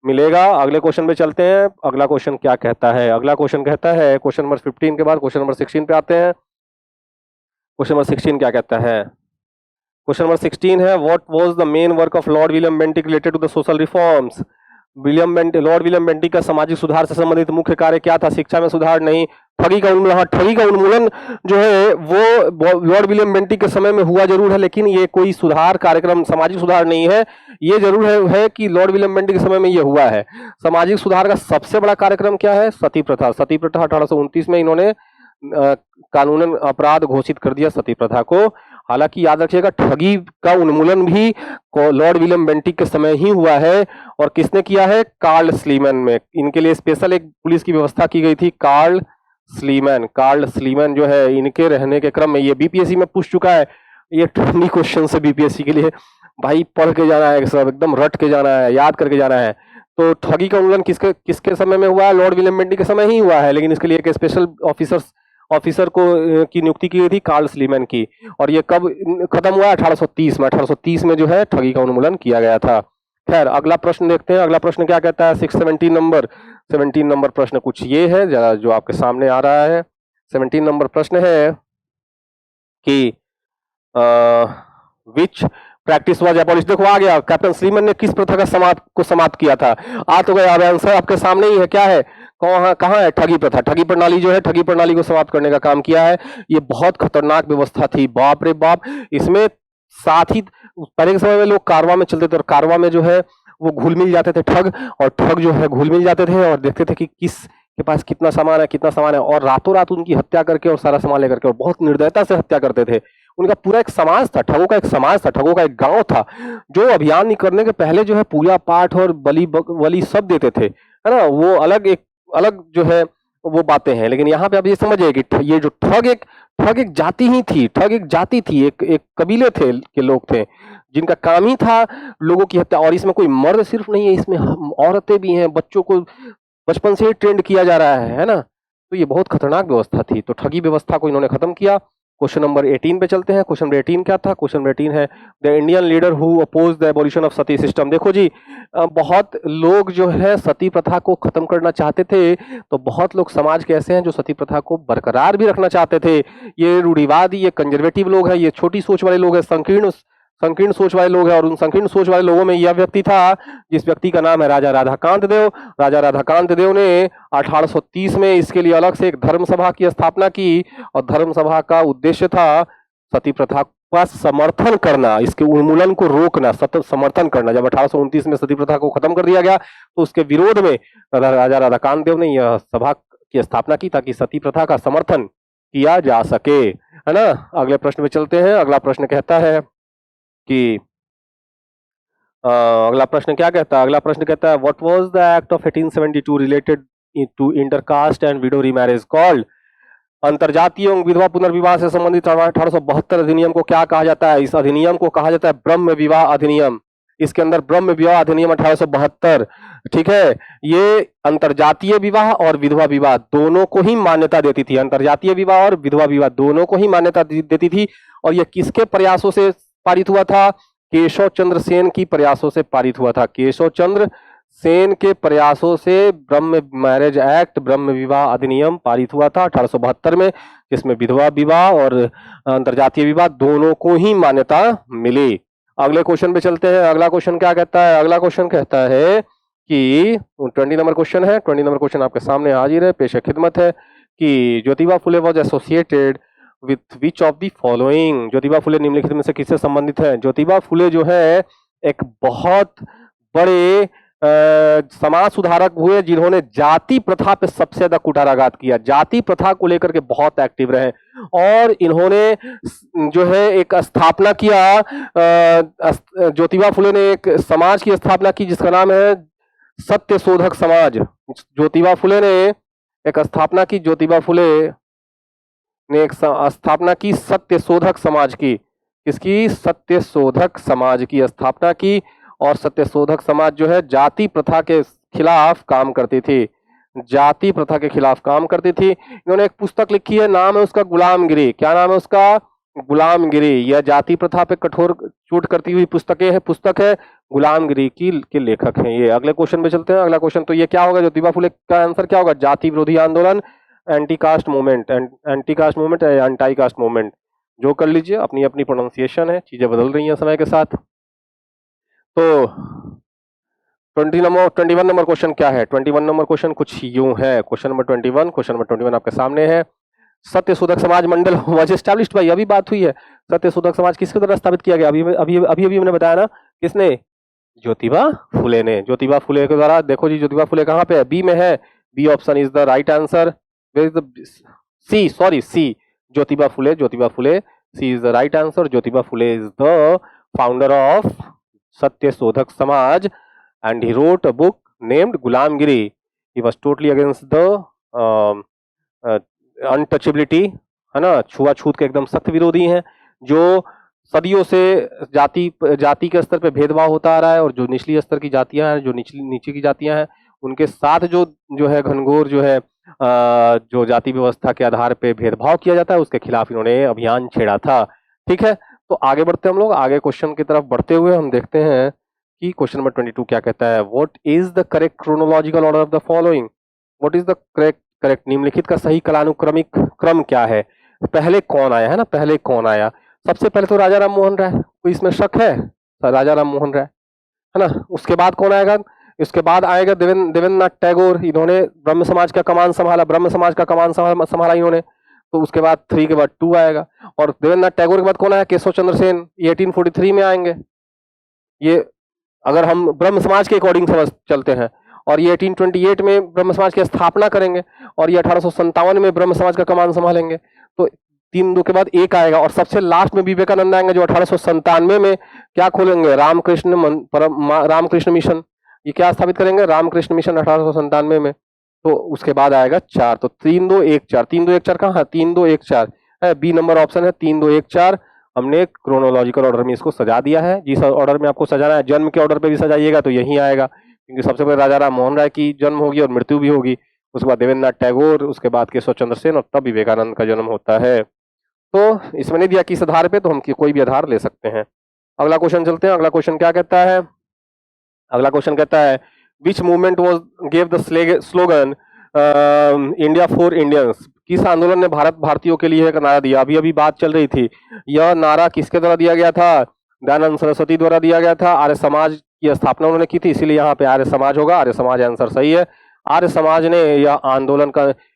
मिलेगा। अगले क्वेश्चन में चलते हैं। अगला क्वेश्चन क्या कहता है? अगला क्वेश्चन कहता है, क्वेश्चन नंबर 15 के बाद क्वेश्चन नंबर 16 पे आते हैं। क्वेश्चन नंबर 16 क्या कहता है? क्वेश्चन नंबर 16 है, what was the main work of Lord William Bentinck related to the social reforms. Lord William Bentinck का सामाजिक सुधार से संबंधित मुख्य कार्य क्या था? शिक्षा में सुधार नहीं, ठगी का उन्मूलन। ठगी का उन्मूलन जो है वो लॉर्ड विलियम बेंटिक के समय में हुआ जरूर है, लेकिन ये कोई सुधार कार्यक्रम, सामाजिक सुधार नहीं है। ये जरूर है कि लॉर्ड विलियम बेंटिक के समय में ये हुआ है। सामाजिक सुधार का सबसे बड़ा कार्यक्रम क्या है? सती प्रथा। सती प्रथा 1829 में इन्होंने कानूनन अपराध घोषित कर दिया सती प्रथा को। हालांकि याद रखिएगा, ठगी का उन्मूलन भी लॉर्ड विलियम बेंटिक के समय ही हुआ है, और किसने किया है? कार्ल स्लीमैन में। इनके लिए स्पेशल एक पुलिस की व्यवस्था की गई थी, कार्ल स्लीमैन जो है, इनके रहने के क्रम में, ये बीपीएससी में पूछ चुका है, ये ट्रेंडी क्वेश्चन है बीपीएससी के लिए, भाई पढ़ के जाना है, सब एकदम रट के जाना है, याद करके जाना है। तो ठगी का उन्मूलन किसके समय में हुआ है? लॉर्ड विलियम बेंटिक के समय ही हुआ है, लेकिन इसके लिए एक स्पेशल ऑफिसर को की नियुक्ति की गई थी, कार्ल स्लीमैन की। और ये कब खत्म हुआ? 1830 में। 1830 में जो है ठगी का उन्मूलन किया गया था। खैर, अगला प्रश्न देखते हैं। अगला प्रश्न क्या कहता है? 17 नंबर प्रश्न कुछ ये है जरा, जो आपके सामने आ रहा है। 17 नंबर प्रश्न है कि विच प्रैक्टिस वाज एबॉलिश। देखो आ गया, कैप्टन स्लीमैन ने किस प्रथा का समाप्त किया था? आ तो गया, अब आंसर आपके सामने ही है। क्या है? कहाँ है? ठगी प्रथा। ठगी प्रणाली जो है, ठगी प्रणाली को समाप्त करने का काम किया है। ये बहुत खतरनाक व्यवस्था थी, बाप रे बाप। इसमें साथ ही पहले के समय में लोग कारवां में चलते थे, और कारवां में जो है वो घुल मिल जाते थे ठग, और ठग जो है घुल मिल जाते थे और देखते थे कि किस के पास कितना सामान है, और रातों रात उनकी हत्या करके और सारा सामान लेकर के, और बहुत निर्दयता से हत्या करते थे। उनका पूरा एक समाज था, ठगों का एक समाज था, ठगों का एक गांव था, जो अभियान नहीं करने के पहले जो है पूजा पाठ और बलि सब देते थे, है ना। वो अलग जो है वो बातें हैं। लेकिन यहाँ पे आप ये समझिए कि ये जो ठग एक जाति ही थी, ठग एक जाति थी, एक कबीले थे के लोग थे जिनका काम ही था लोगों की हत्या। और इसमें कोई मर्द सिर्फ नहीं है, इसमें औरतें भी हैं, बच्चों को बचपन से ही ट्रेंड किया जा रहा है ना। तो ये बहुत खतरनाक व्यवस्था थी। तो ठगी व्यवस्था को इन्होंने खत्म किया। क्वेश्चन नंबर 18 पे चलते हैं। क्वेश्चन नंबर 18 क्या था? क्वेश्चन नंबर 18 है, the Indian leader who oppose the abolition of sati system. देखो जी, बहुत लोग जो है सती प्रथा को खत्म करना चाहते थे, तो बहुत लोग समाज के ऐसे हैं जो सती प्रथा को बरकरार भी रखना चाहते थे। ये रूढ़िवादी, ये कंजर्वेटिव लोग हैं, ये छोटी सोच वाले लोग हैं, संकीर्ण सोच वाले लोग हैं। और उन संकीर्ण सोच वाले लोगों में यह व्यक्ति था, जिस व्यक्ति का नाम है राजा राधाकांत देव। राजा राधाकांत देव ने 1830 में इसके लिए अलग से एक धर्म सभा की स्थापना की, और धर्म सभा का उद्देश्य था सती प्रथा का समर्थन करना, इसके उन्मूलन को रोकना, सतत समर्थन करना। जब 1829 में सती प्रथा को खत्म कर दिया गया तो उसके विरोध में राजा राधाकांत देव ने यह सभा की स्थापना की ताकि सती प्रथा का समर्थन किया जा सके, है ना। अगले प्रश्न में चलते हैं। अगला प्रश्न कहता है कि अगला प्रश्न क्या कहता है? अगला प्रश्न कहता है what was the act of 1872 related to intercaste and widow remarriage called? अंतरजातीय एवं विधवा पुनर्विवाह से संबंधित 1872 अधिनियम को क्या कहा जाता है? इस अधिनियम को कहा जाता है ब्रह्म विवाह अधिनियम। इसके अंदर ब्रह्म विवाह अधिनियम 1872, ठीक है, ये अंतरजातीय विवाह और विधवा विवाह दोनों को ही मान्यता देती थी। अंतरजातीय विवाह और विधवा विवाह दोनों को ही मान्यता देती थी। और यह किसके प्रयासों से पारित हुआ था? केशव चंद्र सेन की प्रयासों से पारित हुआ था। केशव चंद्र सेन के प्रयासों से ब्रह्म मैरिज एक्ट, ब्रह्म विवाह अधिनियम पारित हुआ था 1872 में, जिसमें विधवा विवाह और अंतरजातीय विवाह दोनों को ही मान्यता मिली। अगले क्वेश्चन पे चलते हैं। अगला क्वेश्चन क्या कहता है? अगला क्वेश्चन कहता है कि 20 नंबर क्वेश्चन है। 20 नंबर क्वेश्चन आपके सामने हाजिर है, पेश खिदमत है कि Jyotiba Phule was associated with which of the following? Jyotiba Phule निम्नलिखित में से किससे संबंधित है? ज्योतिबा फुले जो है एक बहुत बड़े समाज सुधारक हुए जिन्होंने जाति प्रथा पे सबसे ज्यादा कुठाराघात किया। जाति प्रथा को लेकर के बहुत एक्टिव रहे और इन्होंने जो है एक स्थापना किया, ज्योतिबा फुले ने एक समाज की स्थापना की जिसका नाम है सत्य शोधक समाज। ज्योतिबा फुले ने एक स्थापना की, ज्योतिबा फुले ने एक स्थापना की सत्य शोधक समाज की। किसकी? सत्य शोधक समाज की स्थापना की। और सत्य शोधक समाज जो है जाति प्रथा के खिलाफ काम करती थी, जाति प्रथा के खिलाफ काम करती थी। इन्होंने एक पुस्तक लिखी है, नाम है उसका गुलामगिरी। क्या नाम है उसका? गुलामगिरी। यह जाति प्रथा पे कठोर चोट करती हुई पुस्तक है गुलामगिरी की के लेखक हैं ये। अगले क्वेश्चन पे चलते हैं। अगला क्वेश्चन तो ये क्या होगा? ज्योतिबा फुले का आंसर क्या होगा? जाति विरोधी आंदोलन, anti caste movement, anti caste movement, anti caste movement, जो कर लीजिए, अपनी अपनी प्रोनाउंसिएशन है, चीजें बदल रही हैं समय के साथ। तो 21 नंबर क्वेश्चन क्या है? 21 नंबर क्वेश्चन कुछ यूं है। क्वेश्चन नंबर 21 आपके सामने है। सत्य शोधक समाज मंडल वाज एस्टैब्लिश्ड बाय, अभी बात हुई है। सत्य शोधक समाज किसके द्वारा स्थापित किया गया? अभी मैंने बताया ना, किसने? ज्योतिबा फुले ने। ज्योतिबा फुले के द्वारा। देखो जी, ज्योतिबा फुले कहाँ पे है? बी में है। B option is the right answer. C, sorry, C. Jyotiba Phule, C is the right answer. Jyotiba Phule is the founder of Satya Shodhak समाज and he wrote a book named Gulamgiri. he was totally against the untouchability, है ना, छुआछूत के एकदम सख्त विरोधी हैं। जो सदियों से जाति के स्तर पे भेदभाव होता आ रहा है और जो निचली स्तर की जातियां हैं, जो नीचे की जातियां हैं, उनके साथ जो है घनघोर जो है जो जाति व्यवस्था के आधार पे भेदभाव किया जाता है, उसके खिलाफ इन्होंने अभियान छेड़ा था। ठीक है, तो आगे बढ़ते हैं हम लोग। आगे क्वेश्चन की तरफ बढ़ते हुए हम देखते हैं कि क्वेश्चन नंबर 22 क्या कहता है? What is the correct chronological order of the following? What is the correct निम्नलिखित का सही कालानुक्रमिक क्रम क्या है? पहले कौन आया, है ना, पहले कौन आया? सबसे पहले तो राजा राम मोहन राय, कोई इसमें शक है? राजा राम मोहन राय, है ना। उसके बाद कौन आएगा? इसके बाद आएगा देवेंद्रनाथ टैगोर। इन्होंने ब्रह्म समाज का कमान संभाला, ब्रह्म समाज का कमान संभाला इन्होंने। तो उसके बाद 3 के बाद 2 आएगा। और देवेंद्रनाथ टैगोर के बाद कौन आया? केशव चंद्र सेन, 1843 में आएंगे। ये अगर हम ब्रह्म समाज के अकॉर्डिंग समझ चलते हैं। और ये 1828 में ब्रह्म समाज की स्थापना करेंगे और ये 1857 में ब्रह्म समाज का कमान संभालेंगे। तो 3-2 के बाद 1 आएगा। और सबसे लास्ट में विवेकानंद आएंगे जो 1897 में क्या खोलेंगे? रामकृष्ण मिशन। ये क्या स्थापित करेंगे? रामकृष्ण मिशन 1897 में। तो उसके बाद आएगा 4। तो 3-2-1-4, 3-2-1-4 कहाँ है? 3-2-1-4 है, बी नंबर ऑप्शन है 3-2-1-4। हमने क्रोनोलॉजिकल ऑर्डर में इसको सजा दिया है। जिस ऑर्डर में आपको सजाना है, जन्म के ऑर्डर पे भी सजाइएगा तो यही आएगा, क्योंकि सबसे पहले राजा राम मोहन राय की जन्म होगी और मृत्यु भी होगी। उसके बाद देवेंद्रनाथ टैगोर, उसके बाद केशव चंद्र सेन और तब विवेकानंद का जन्म होता है। तो इसमें नहीं दिया किस आधार पे, तो हम कोई भी आधार ले सकते हैं। अगला क्वेश्चन चलते हैं। अगला क्वेश्चन क्या कहता है? अगला क्वेश्चन कहता है विच movement was gave the slogan India for Indians? किस आंदोलन ने भारतीयों के लिए एक नारा दिया? अभी अभी बात चल रही थी। यह नारा किसके द्वारा दिया गया था? दयानंद सरस्वती द्वारा दिया गया था। आर्य समाज की स्थापना उन्होंने की थी, इसीलिए यहाँ पे आर्य समाज होगा। आर्य समाज आंसर सही है। आर्य समाज ने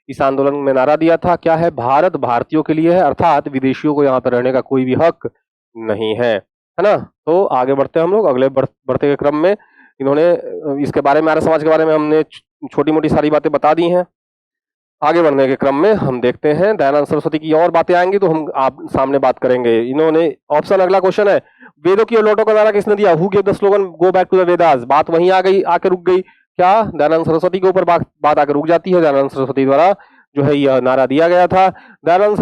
इस आंदोलन में नारा दिया था, क्या है? भारत भारतीयों के लिए है, अर्थात विदेशियों को यहाँ पर रहने का कोई भी हक नहीं है ना। तो आगे बढ़ते हैं हम लोग, अगले बढ़ते के क्रम में इन्होंने इसके बारे में, आर्य समाज के बारे में हमने छोटी मोटी सारी बातें बता दी हैं। आगे बढ़ने के क्रम में हम देखते हैं दयानंद सरस्वती की और बातें आएंगी तो हम आप सामने बात करेंगे। इन्होंने ऑप्शन, अगला क्वेश्चन है, वेदों की लौटों का नारा किसने दिया? Who gave the slogan go back to the Vedas? बात वहीं आ गई, आके रुक गई। क्या दयानंद सरस्वती के ऊपर बात आकर रुक जाती है। दयानंद सरस्वती द्वारा जो है यह नारा दिया गया था। दयानंद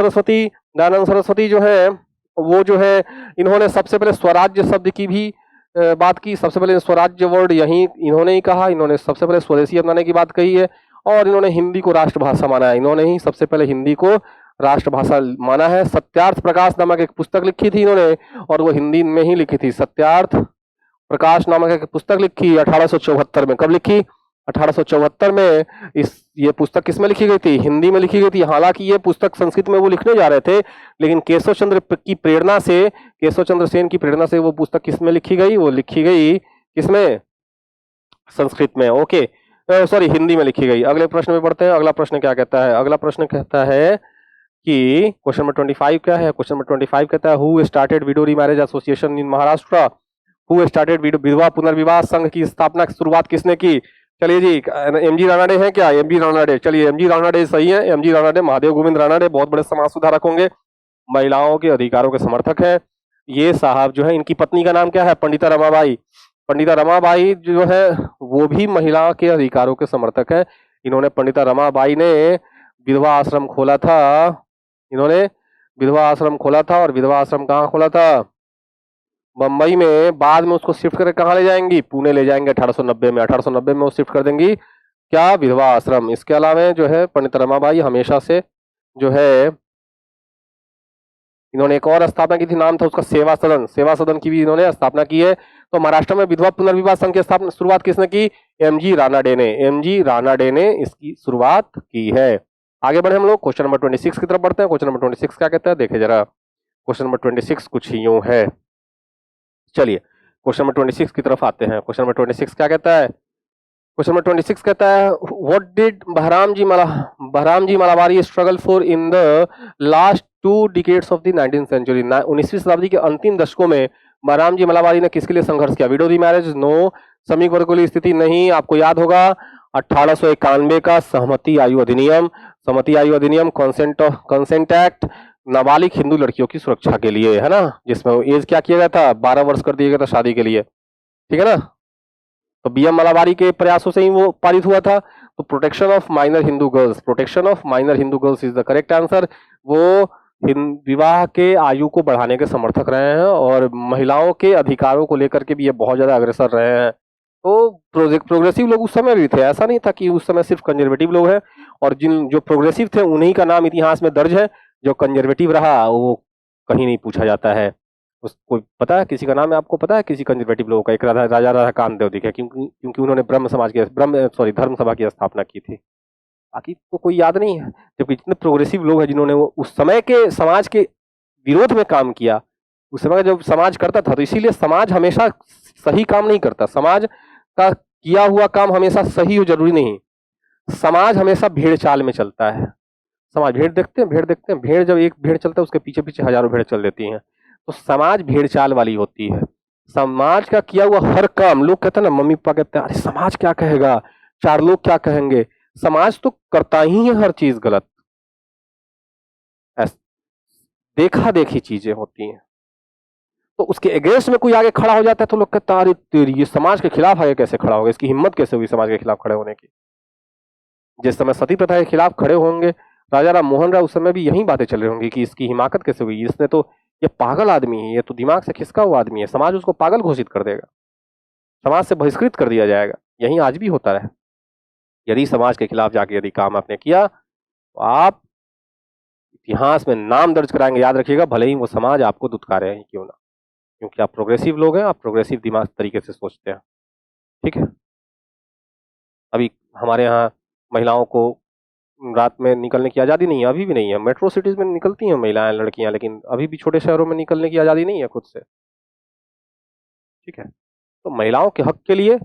सरस्वती जो है वो जो है इन्होंने सबसे पहले स्वराज्य शब्द की भी बात की। सबसे पहले स्वराज्य वर्ड यही इन्होंने ही कहा। इन्होंने सबसे पहले स्वदेशी अपनाने की बात कही है और इन्होंने हिंदी को राष्ट्रभाषा माना है। इन्होंने ही सबसे पहले हिंदी को राष्ट्रभाषा माना है। सत्यार्थ प्रकाश नामक एक पुस्तक लिखी थी इन्होंने और वो हिंदी में ही लिखी थी। सत्यार्थ प्रकाश नामक एक पुस्तक लिखी 1874 में। कब लिखी? 1874 में। ये पुस्तक किसमें लिखी गई थी? हिंदी में लिखी गई थी। हालांकि ये पुस्तक संस्कृत में वो लिखने जा रहे थे, लेकिन केशव चंद्र सेन की प्रेरणा से वो पुस्तक किसमें लिखी गई? वो लिखी गई किसमें? संस्कृत में। ओके, सॉरी, हिंदी में लिखी गई। अगले प्रश्न में बढ़ते हैं। अगला प्रश्न क्या कहता है? अगला प्रश्न कहता है कि क्वेश्चन नंबर 25 क्या है? क्वेश्चन नंबर 25 कहता है, who started window remarriage association in Maharashtra? Who started विधवा पुनर्विवाह संघ की स्थापना, शुरुआत किसने की? चलिए जी, एमजी रानाडे हैं क्या? एमजी रानाडे, चलिए एमजी रानाडे सही है। एमजी रानाडे, महादेव गोविंद रानाडे, बहुत बड़े समाज सुधारक होंगे, महिलाओं के अधिकारों के समर्थक हैं ये साहब जो है। इनकी पत्नी का नाम क्या है? पंडिता रमाबाई। पंडिता रमाबाई जो है वो भी महिला के अधिकारों के समर्थक है। इन्होंने, पंडिता रमाबाई ने विधवा आश्रम खोला था। इन्होंने विधवा आश्रम खोला था और विधवा आश्रम कहाँ खोला था? बंबई में। बाद में उसको शिफ्ट करके कहाँ ले जाएंगी? पुणे ले जाएंगे 1890 में। 1890 में वो शिफ्ट कर देंगी क्या? विधवा आश्रम। इसके अलावा जो है पंडित रमाबाई हमेशा से जो है इन्होंने एक और स्थापना की थी, नाम था उसका सेवा सदन। सेवा सदन की भी इन्होंने स्थापना की है। तो महाराष्ट्र में विधवा पुनर्विवाह संघ की स्थापना, शुरुआत किसने की? एमजी रानाडे ने। एमजी रानाडे ने इसकी शुरुआत की है। आगे बढ़े हम लोग, क्वेश्चन नंबर 26 की तरफ बढ़ते हैं। क्वेश्चन नंबर 26 क्या कहता है देखे जरा। क्वेश्चन नंबर 26 कुछ यूं है। चलिए क्वेश्चन नंबर 26 की तरफ आते हैं। क्वेश्चन नंबर 26 क्या कहता है? क्वेश्चन नंबर 26 कहता है, what did Behram ji Malabari struggle for in the last 2 decades of the 19th century? 19वीं शताब्दी के अंतिम दशकों में बहराम जी मलाबारी ने किसके लिए संघर्ष किया? Window remarriage? नो। श्रमिक वर्ग की स्थिति? नहीं। आपको याद होगा 1891 का सहमति आयु अधिनियम, कंसेंट एक्ट, नाबालिग हिंदू लड़कियों की सुरक्षा के लिए, है ना, जिसमें एज क्या किया गया था? 12 वर्ष कर दिया गया था शादी के लिए। ठीक है ना। तो बीएम मलाबारी के प्रयासों से ही वो पारित हुआ था। तो protection of minor Hindu girls is the correct answer. वो विवाह के आयु को बढ़ाने के समर्थक रहे हैं और महिलाओं के अधिकारों को लेकर के भी ये बहुत ज्यादा अग्रसर रहे हैं। तो प्रोग्रेसिव लोग उस समय भी थे, ऐसा नहीं था कि उस समय सिर्फ कंजर्वेटिव लोग हैं। और जो प्रोग्रेसिव थे उन्हीं का नाम इतिहास में दर्ज है। जो कंजर्वेटिव रहा वो कहीं नहीं पूछा जाता है। कोई पता है किसी का नाम है? आपको पता है किसी कंजर्वेटिव लोगों का? एक राजा राधाकांत देव दिखे, क्योंकि उन्होंने धर्म सभा की स्थापना की थी। बाकी तो कोई याद नहीं है। जबकि इतने प्रोग्रेसिव लोग हैं जिन्होंने वो उस समय के समाज के विरोध में काम किया। उस समय जब समाज करता था, तो इसीलिए समाज हमेशा सही काम नहीं करता। समाज का किया हुआ काम हमेशा सही हो जरूरी नहीं। समाज हमेशा भेड़ चाल में चलता है। समाज भेड़ देखते हैं, भेड़ जब एक भेड़ चलता है उसके पीछे पीछे हजारों भेड़ चल देती हैं। तो समाज भेड़ चाल वाली होती है। समाज का किया हुआ हर काम, लोग कहते हैं ना, मम्मी पापा कहते हैं अरे समाज क्या कहेगा, 4 लोग क्या कहेंगे। समाज तो करता ही है हर चीज गलत। देखा देखी चीजें होती हैं। तो उसके अगेंस्ट में कोई आगे खड़ा हो जाता है तो लोग कहते हैं अरे तेरी, ये समाज के खिलाफ आगे कैसे खड़ा होगा, इसकी हिम्मत कैसे हुई समाज के खिलाफ खड़े होने की। जिस समय सती प्रथा के खिलाफ खड़े होंगे राजा राम मोहन राय, उस समय भी यही बातें चल रही होंगी कि इसकी हिमाकत कैसे हुई, इसने तो, ये पागल आदमी है, ये तो दिमाग से खिसका हुआ आदमी है। समाज उसको पागल घोषित कर देगा, समाज से बहिष्कृत कर दिया जाएगा। यही आज भी होता है। यदि समाज के खिलाफ जाके यदि काम आपने किया तो आप इतिहास में नाम दर्ज कराएंगे। याद रखिएगा, भले ही वो समाज आपको दुत्कारे हैं क्यों ना, क्योंकि आप प्रोग्रेसिव लोग हैं, आप प्रोग्रेसिव दिमाग तरीके से सोचते हैं। ठीक है। अभी हमारे यहाँ महिलाओं को रात में निकलने की आज़ादी नहीं है, अभी भी नहीं है। मेट्रो सिटीज में निकलती हैं महिलाएं, लड़कियां, लेकिन अभी भी छोटे शहरों में निकलने की आज़ादी नहीं है खुद से। ठीक है। तो महिलाओं के हक के लिए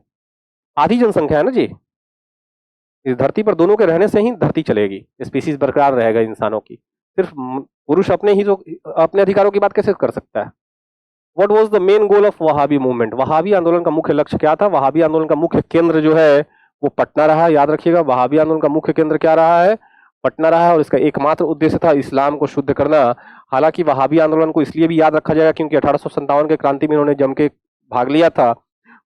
आधी जनसंख्या है ना जी इस धरती पर, दोनों के रहने से ही धरती चलेगी, स्पीसीज बरकरार रहेगा इंसानों की। सिर्फ पुरुष अपने अधिकारों की बात कैसे कर सकता है? What was the main goal of Wahhabi movement? Wahhabi आंदोलन का मुख्य लक्ष्य क्या था? वहाबी आंदोलन का मुख्य केंद्र जो है वो पटना रहा। याद रखिएगा, वहाबी आंदोलन का मुख्य केंद्र क्या रहा है? पटना रहा है। और इसका एकमात्र उद्देश्य था इस्लाम को शुद्ध करना। हालांकि वहाबी आंदोलन को इसलिए भी याद रखा जाएगा क्योंकि 1857 के क्रांति में इन्होंने जम के भाग लिया था,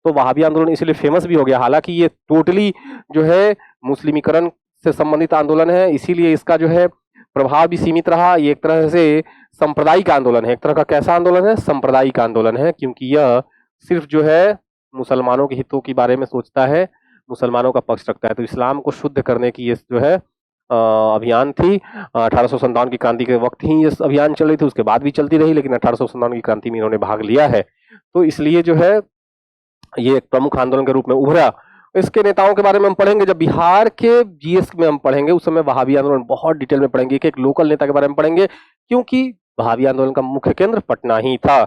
तो वहाबी आंदोलन इसलिए फेमस भी हो गया। हालांकि ये टोटली जो है मुस्लिमीकरण से संबंधित आंदोलन है, इसीलिए इसका जो है प्रभाव भी सीमित रहा। ये एक तरह से सांप्रदायिक आंदोलन है। एक तरह का कैसा आंदोलन है? सांप्रदायिक आंदोलन है, क्योंकि यह सिर्फ जो है मुसलमानों के हितों के बारे में सोचता है, मुसलमानों का पक्ष रखता है। तो इस्लाम को शुद्ध करने की ये जो है अभियान थी। 1857 की क्रांति के वक्त ही ये अभियान चल रही थी, उसके बाद भी चलती रही, लेकिन 1857 की क्रांति में इन्होंने भाग लिया है, तो इसलिए जो है ये एक प्रमुख आंदोलन के रूप में उभरा। इसके नेताओं के बारे में हम पढ़ेंगे जब बिहार के जीएस में हम पढ़ेंगे, उस समय वहाबी आंदोलन बहुत डिटेल में पढ़ेंगे। एक लोकल नेता के बारे में पढ़ेंगे, क्योंकि वहाबी आंदोलन का मुख्य केंद्र पटना ही था।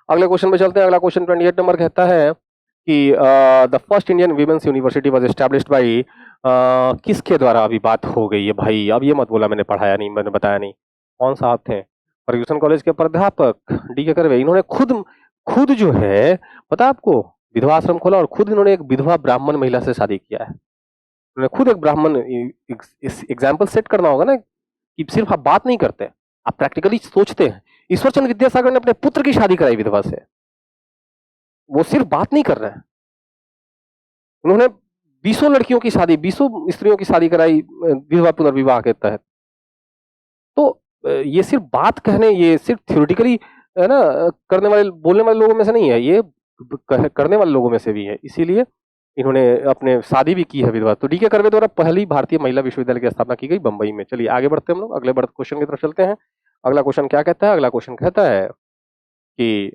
अगले क्वेश्चन पे चलते हैं। अगला क्वेश्चन 28 नंबर कहता है कि the first Indian women's university was established bye, किसके द्वारा? अभी बात हो गई है भाई, अब ये मत बोला मैंने पढ़ाया नहीं, मैंने बताया नहीं। कौन साहब थे? फर्ग्यूसन कॉलेज के प्राध्यापक डी.के. कर्वे। इन्होंने खुद जो है, पता आपको, विधवा आश्रम खोला और खुद इन्होंने एक विधवा ब्राह्मण महिला से शादी किया है। उन्होंने खुद एक ब्राह्मण एग्जाम्पल सेट करना होगा ना, कि सिर्फ आप बात नहीं करते, आप प्रैक्टिकली सोचते हैं। ईश्वर चंद्र विद्यासागर ने अपने पुत्र की शादी कराई विधवा से, वो सिर्फ बात नहीं कर रहे हैं। उन्होंने 20 लड़कियों की शादी, 20 स्त्रियों की शादी कराई विधवा पुनर्विवाह के तहत। तो ये सिर्फ बात कहने, ये सिर्फ थ्योरेटिकली है ना करने वाले, बोलने वाले लोगों में से नहीं है, ये करने वाले लोगों में से भी है। इसीलिए इन्होंने अपने शादी भी की है विधवा। तो डी.के. कर्वे द्वारा पहली भारतीय महिला विश्वविद्यालय की स्थापना की गई बंबई में। चलिए आगे बढ़ते हैं हम लोग, अगले क्वेश्चन की तरफ चलते हैं। अगला क्वेश्चन क्या कहता है? अगला क्वेश्चन कहता है कि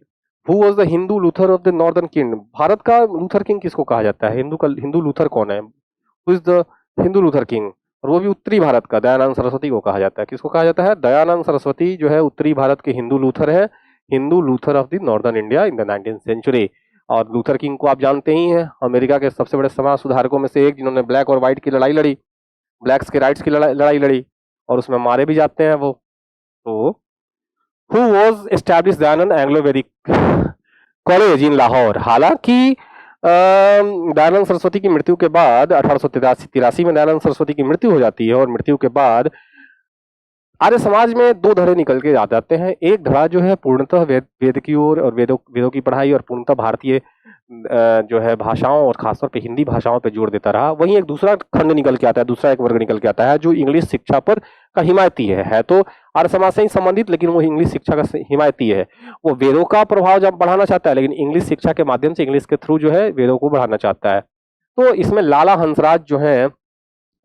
who was the Hindu Luther of the northern king? Bharat का लूथर किंग किसको कहा जाता है? हिंदू लूथर कौन है? Who is the Hindu Luther king? और वो भी उत्तरी भारत का, दयानंद सरस्वती को कहा जाता है। किसको कहा जाता है? दयानंद सरस्वती जो है उत्तरी भारत के हिंदू लूथर है, Hindu Luther of the northern India in the 19th century. और लूथर किंग को आप जानते ही हैं, अमेरिका के सबसे बड़े समाज सुधारकों में से एक, जिन्होंने ब्लैक और व्हाइट की लड़ाई लड़ी, ब्लैक्स के राइट्स की लड़ाई लड़ी, और उसमें मारे भी जाते हैं वो। तो who was established Dayanand Anglo वैदिक कॉलेज इन लाहौर? हालांकि दयानंद सरस्वती की मृत्यु के बाद 1883 में दयानंद सरस्वती की मृत्यु हो जाती है, और मृत्यु के बाद आर्य समाज में दो धड़े निकल के आ जाते हैं। एक धड़ा जो है पूर्णतः वेद की ओर और वेदों की पढ़ाई और पूर्णतः भारतीय जो है भाषाओं और खासतौर पे हिंदी भाषाओं पे जोर देता रहा। वहीं एक दूसरा खंड निकल के आता है, दूसरा एक वर्ग निकल के आता है जो इंग्लिश शिक्षा पर का हिमायती है तो आर्य समाज से ही संबंधित, लेकिन वो इंग्लिश शिक्षा का हिमायती है। वो वेदों का प्रभाव जब बढ़ाना चाहता है, लेकिन इंग्लिश शिक्षा के माध्यम से, इंग्लिश के थ्रू जो है वेदों को बढ़ाना चाहता है। तो इसमें लाला हंसराज जो है,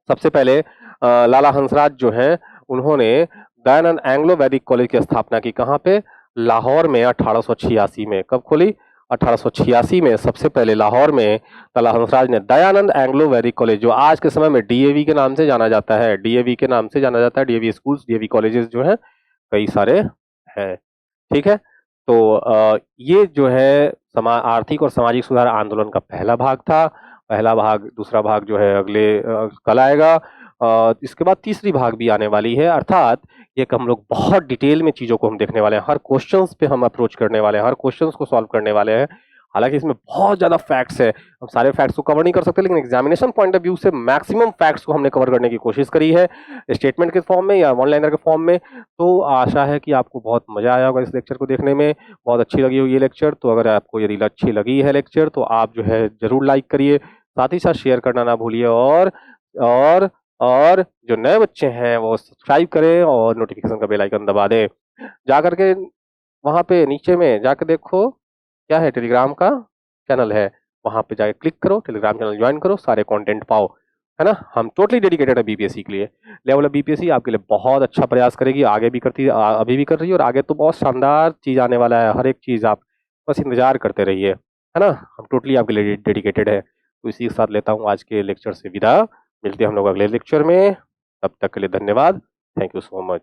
सबसे पहले लाला हंसराज जो है, उन्होंने दयानंद एंग्लो वैदिक कॉलेज की स्थापना की। कहाँ पे? लाहौर में 1886 में। कब खोली? 1886 में सबसे पहले लाहौर में लाला हंसराज ने दयानंद एंग्लो वैदिक कॉलेज, जो आज के समय में डीएवी के नाम से जाना जाता है, डीएवी के नाम से जाना जाता है, डीएवी स्कूल्स, डीएवी कॉलेजेस जो है कई सारे हैं। ठीक है, तो ये जो है आर्थिक और सामाजिक सुधार आंदोलन का पहला भाग था। पहला भाग, दूसरा भाग जो है अगले कल आएगा। इसके बाद तीसरी भाग भी आने वाली है, अर्थात ये हम लोग बहुत डिटेल में चीजों को हम देखने वाले हैं, हर क्वेश्चंस पे हम अप्रोच करने वाले हैं, हर क्वेश्चंस को सॉल्व करने वाले हैं। हालांकि इसमें बहुत ज्यादा फैक्ट्स है, हम सारे फैक्ट्स को कवर नहीं कर सकते, लेकिन एग्जामिनेशन पॉइंट ऑफ व्यू से मैक्सिमम फैक्ट्स को हमने कवर करने की कोशिश करी है, स्टेटमेंट के फॉर्म में या वन लाइनर के फॉर्म में। तो आशा है कि आपको बहुत मजा आया होगा इस लेक्चर को देखने में, बहुत अच्छी लगी होगी ये लेक्चर। तो अगर आपको यदि अच्छी लगी है लेक्चर, तो आप जो है जरूर लाइक करिए, साथ ही साथ शेयर करना ना भूलिए, और जो नए बच्चे हैं वो सब्सक्राइब करें और नोटिफिकेशन का बेल आइकन दबा दें। जाकर के वहाँ पे नीचे में जाकर देखो क्या है, टेलीग्राम का चैनल है, वहाँ पे जाके क्लिक करो, टेलीग्राम चैनल ज्वाइन करो, सारे कंटेंट पाओ, है ना। हम टोटली डेडिकेटेड है बीपीएससी के लिए। लेवल ऑफ बीपीएससी आपके लिए बहुत अच्छा प्रयास करेगी, आगे भी करती, अभी भी कर रही है, और आगे तो बहुत शानदार चीज़ आने वाला है। हर एक चीज़ आप बस इंतजार करते रहिए, है ना। हम टोटली आपके लिए डेडिकेटेड है। तो इसी के साथ लेता हूँ आज के लेक्चर से विदा। मिलते हैं हम लोग अगले लेक्चर में, तब तक के लिए धन्यवाद। Thank you so much.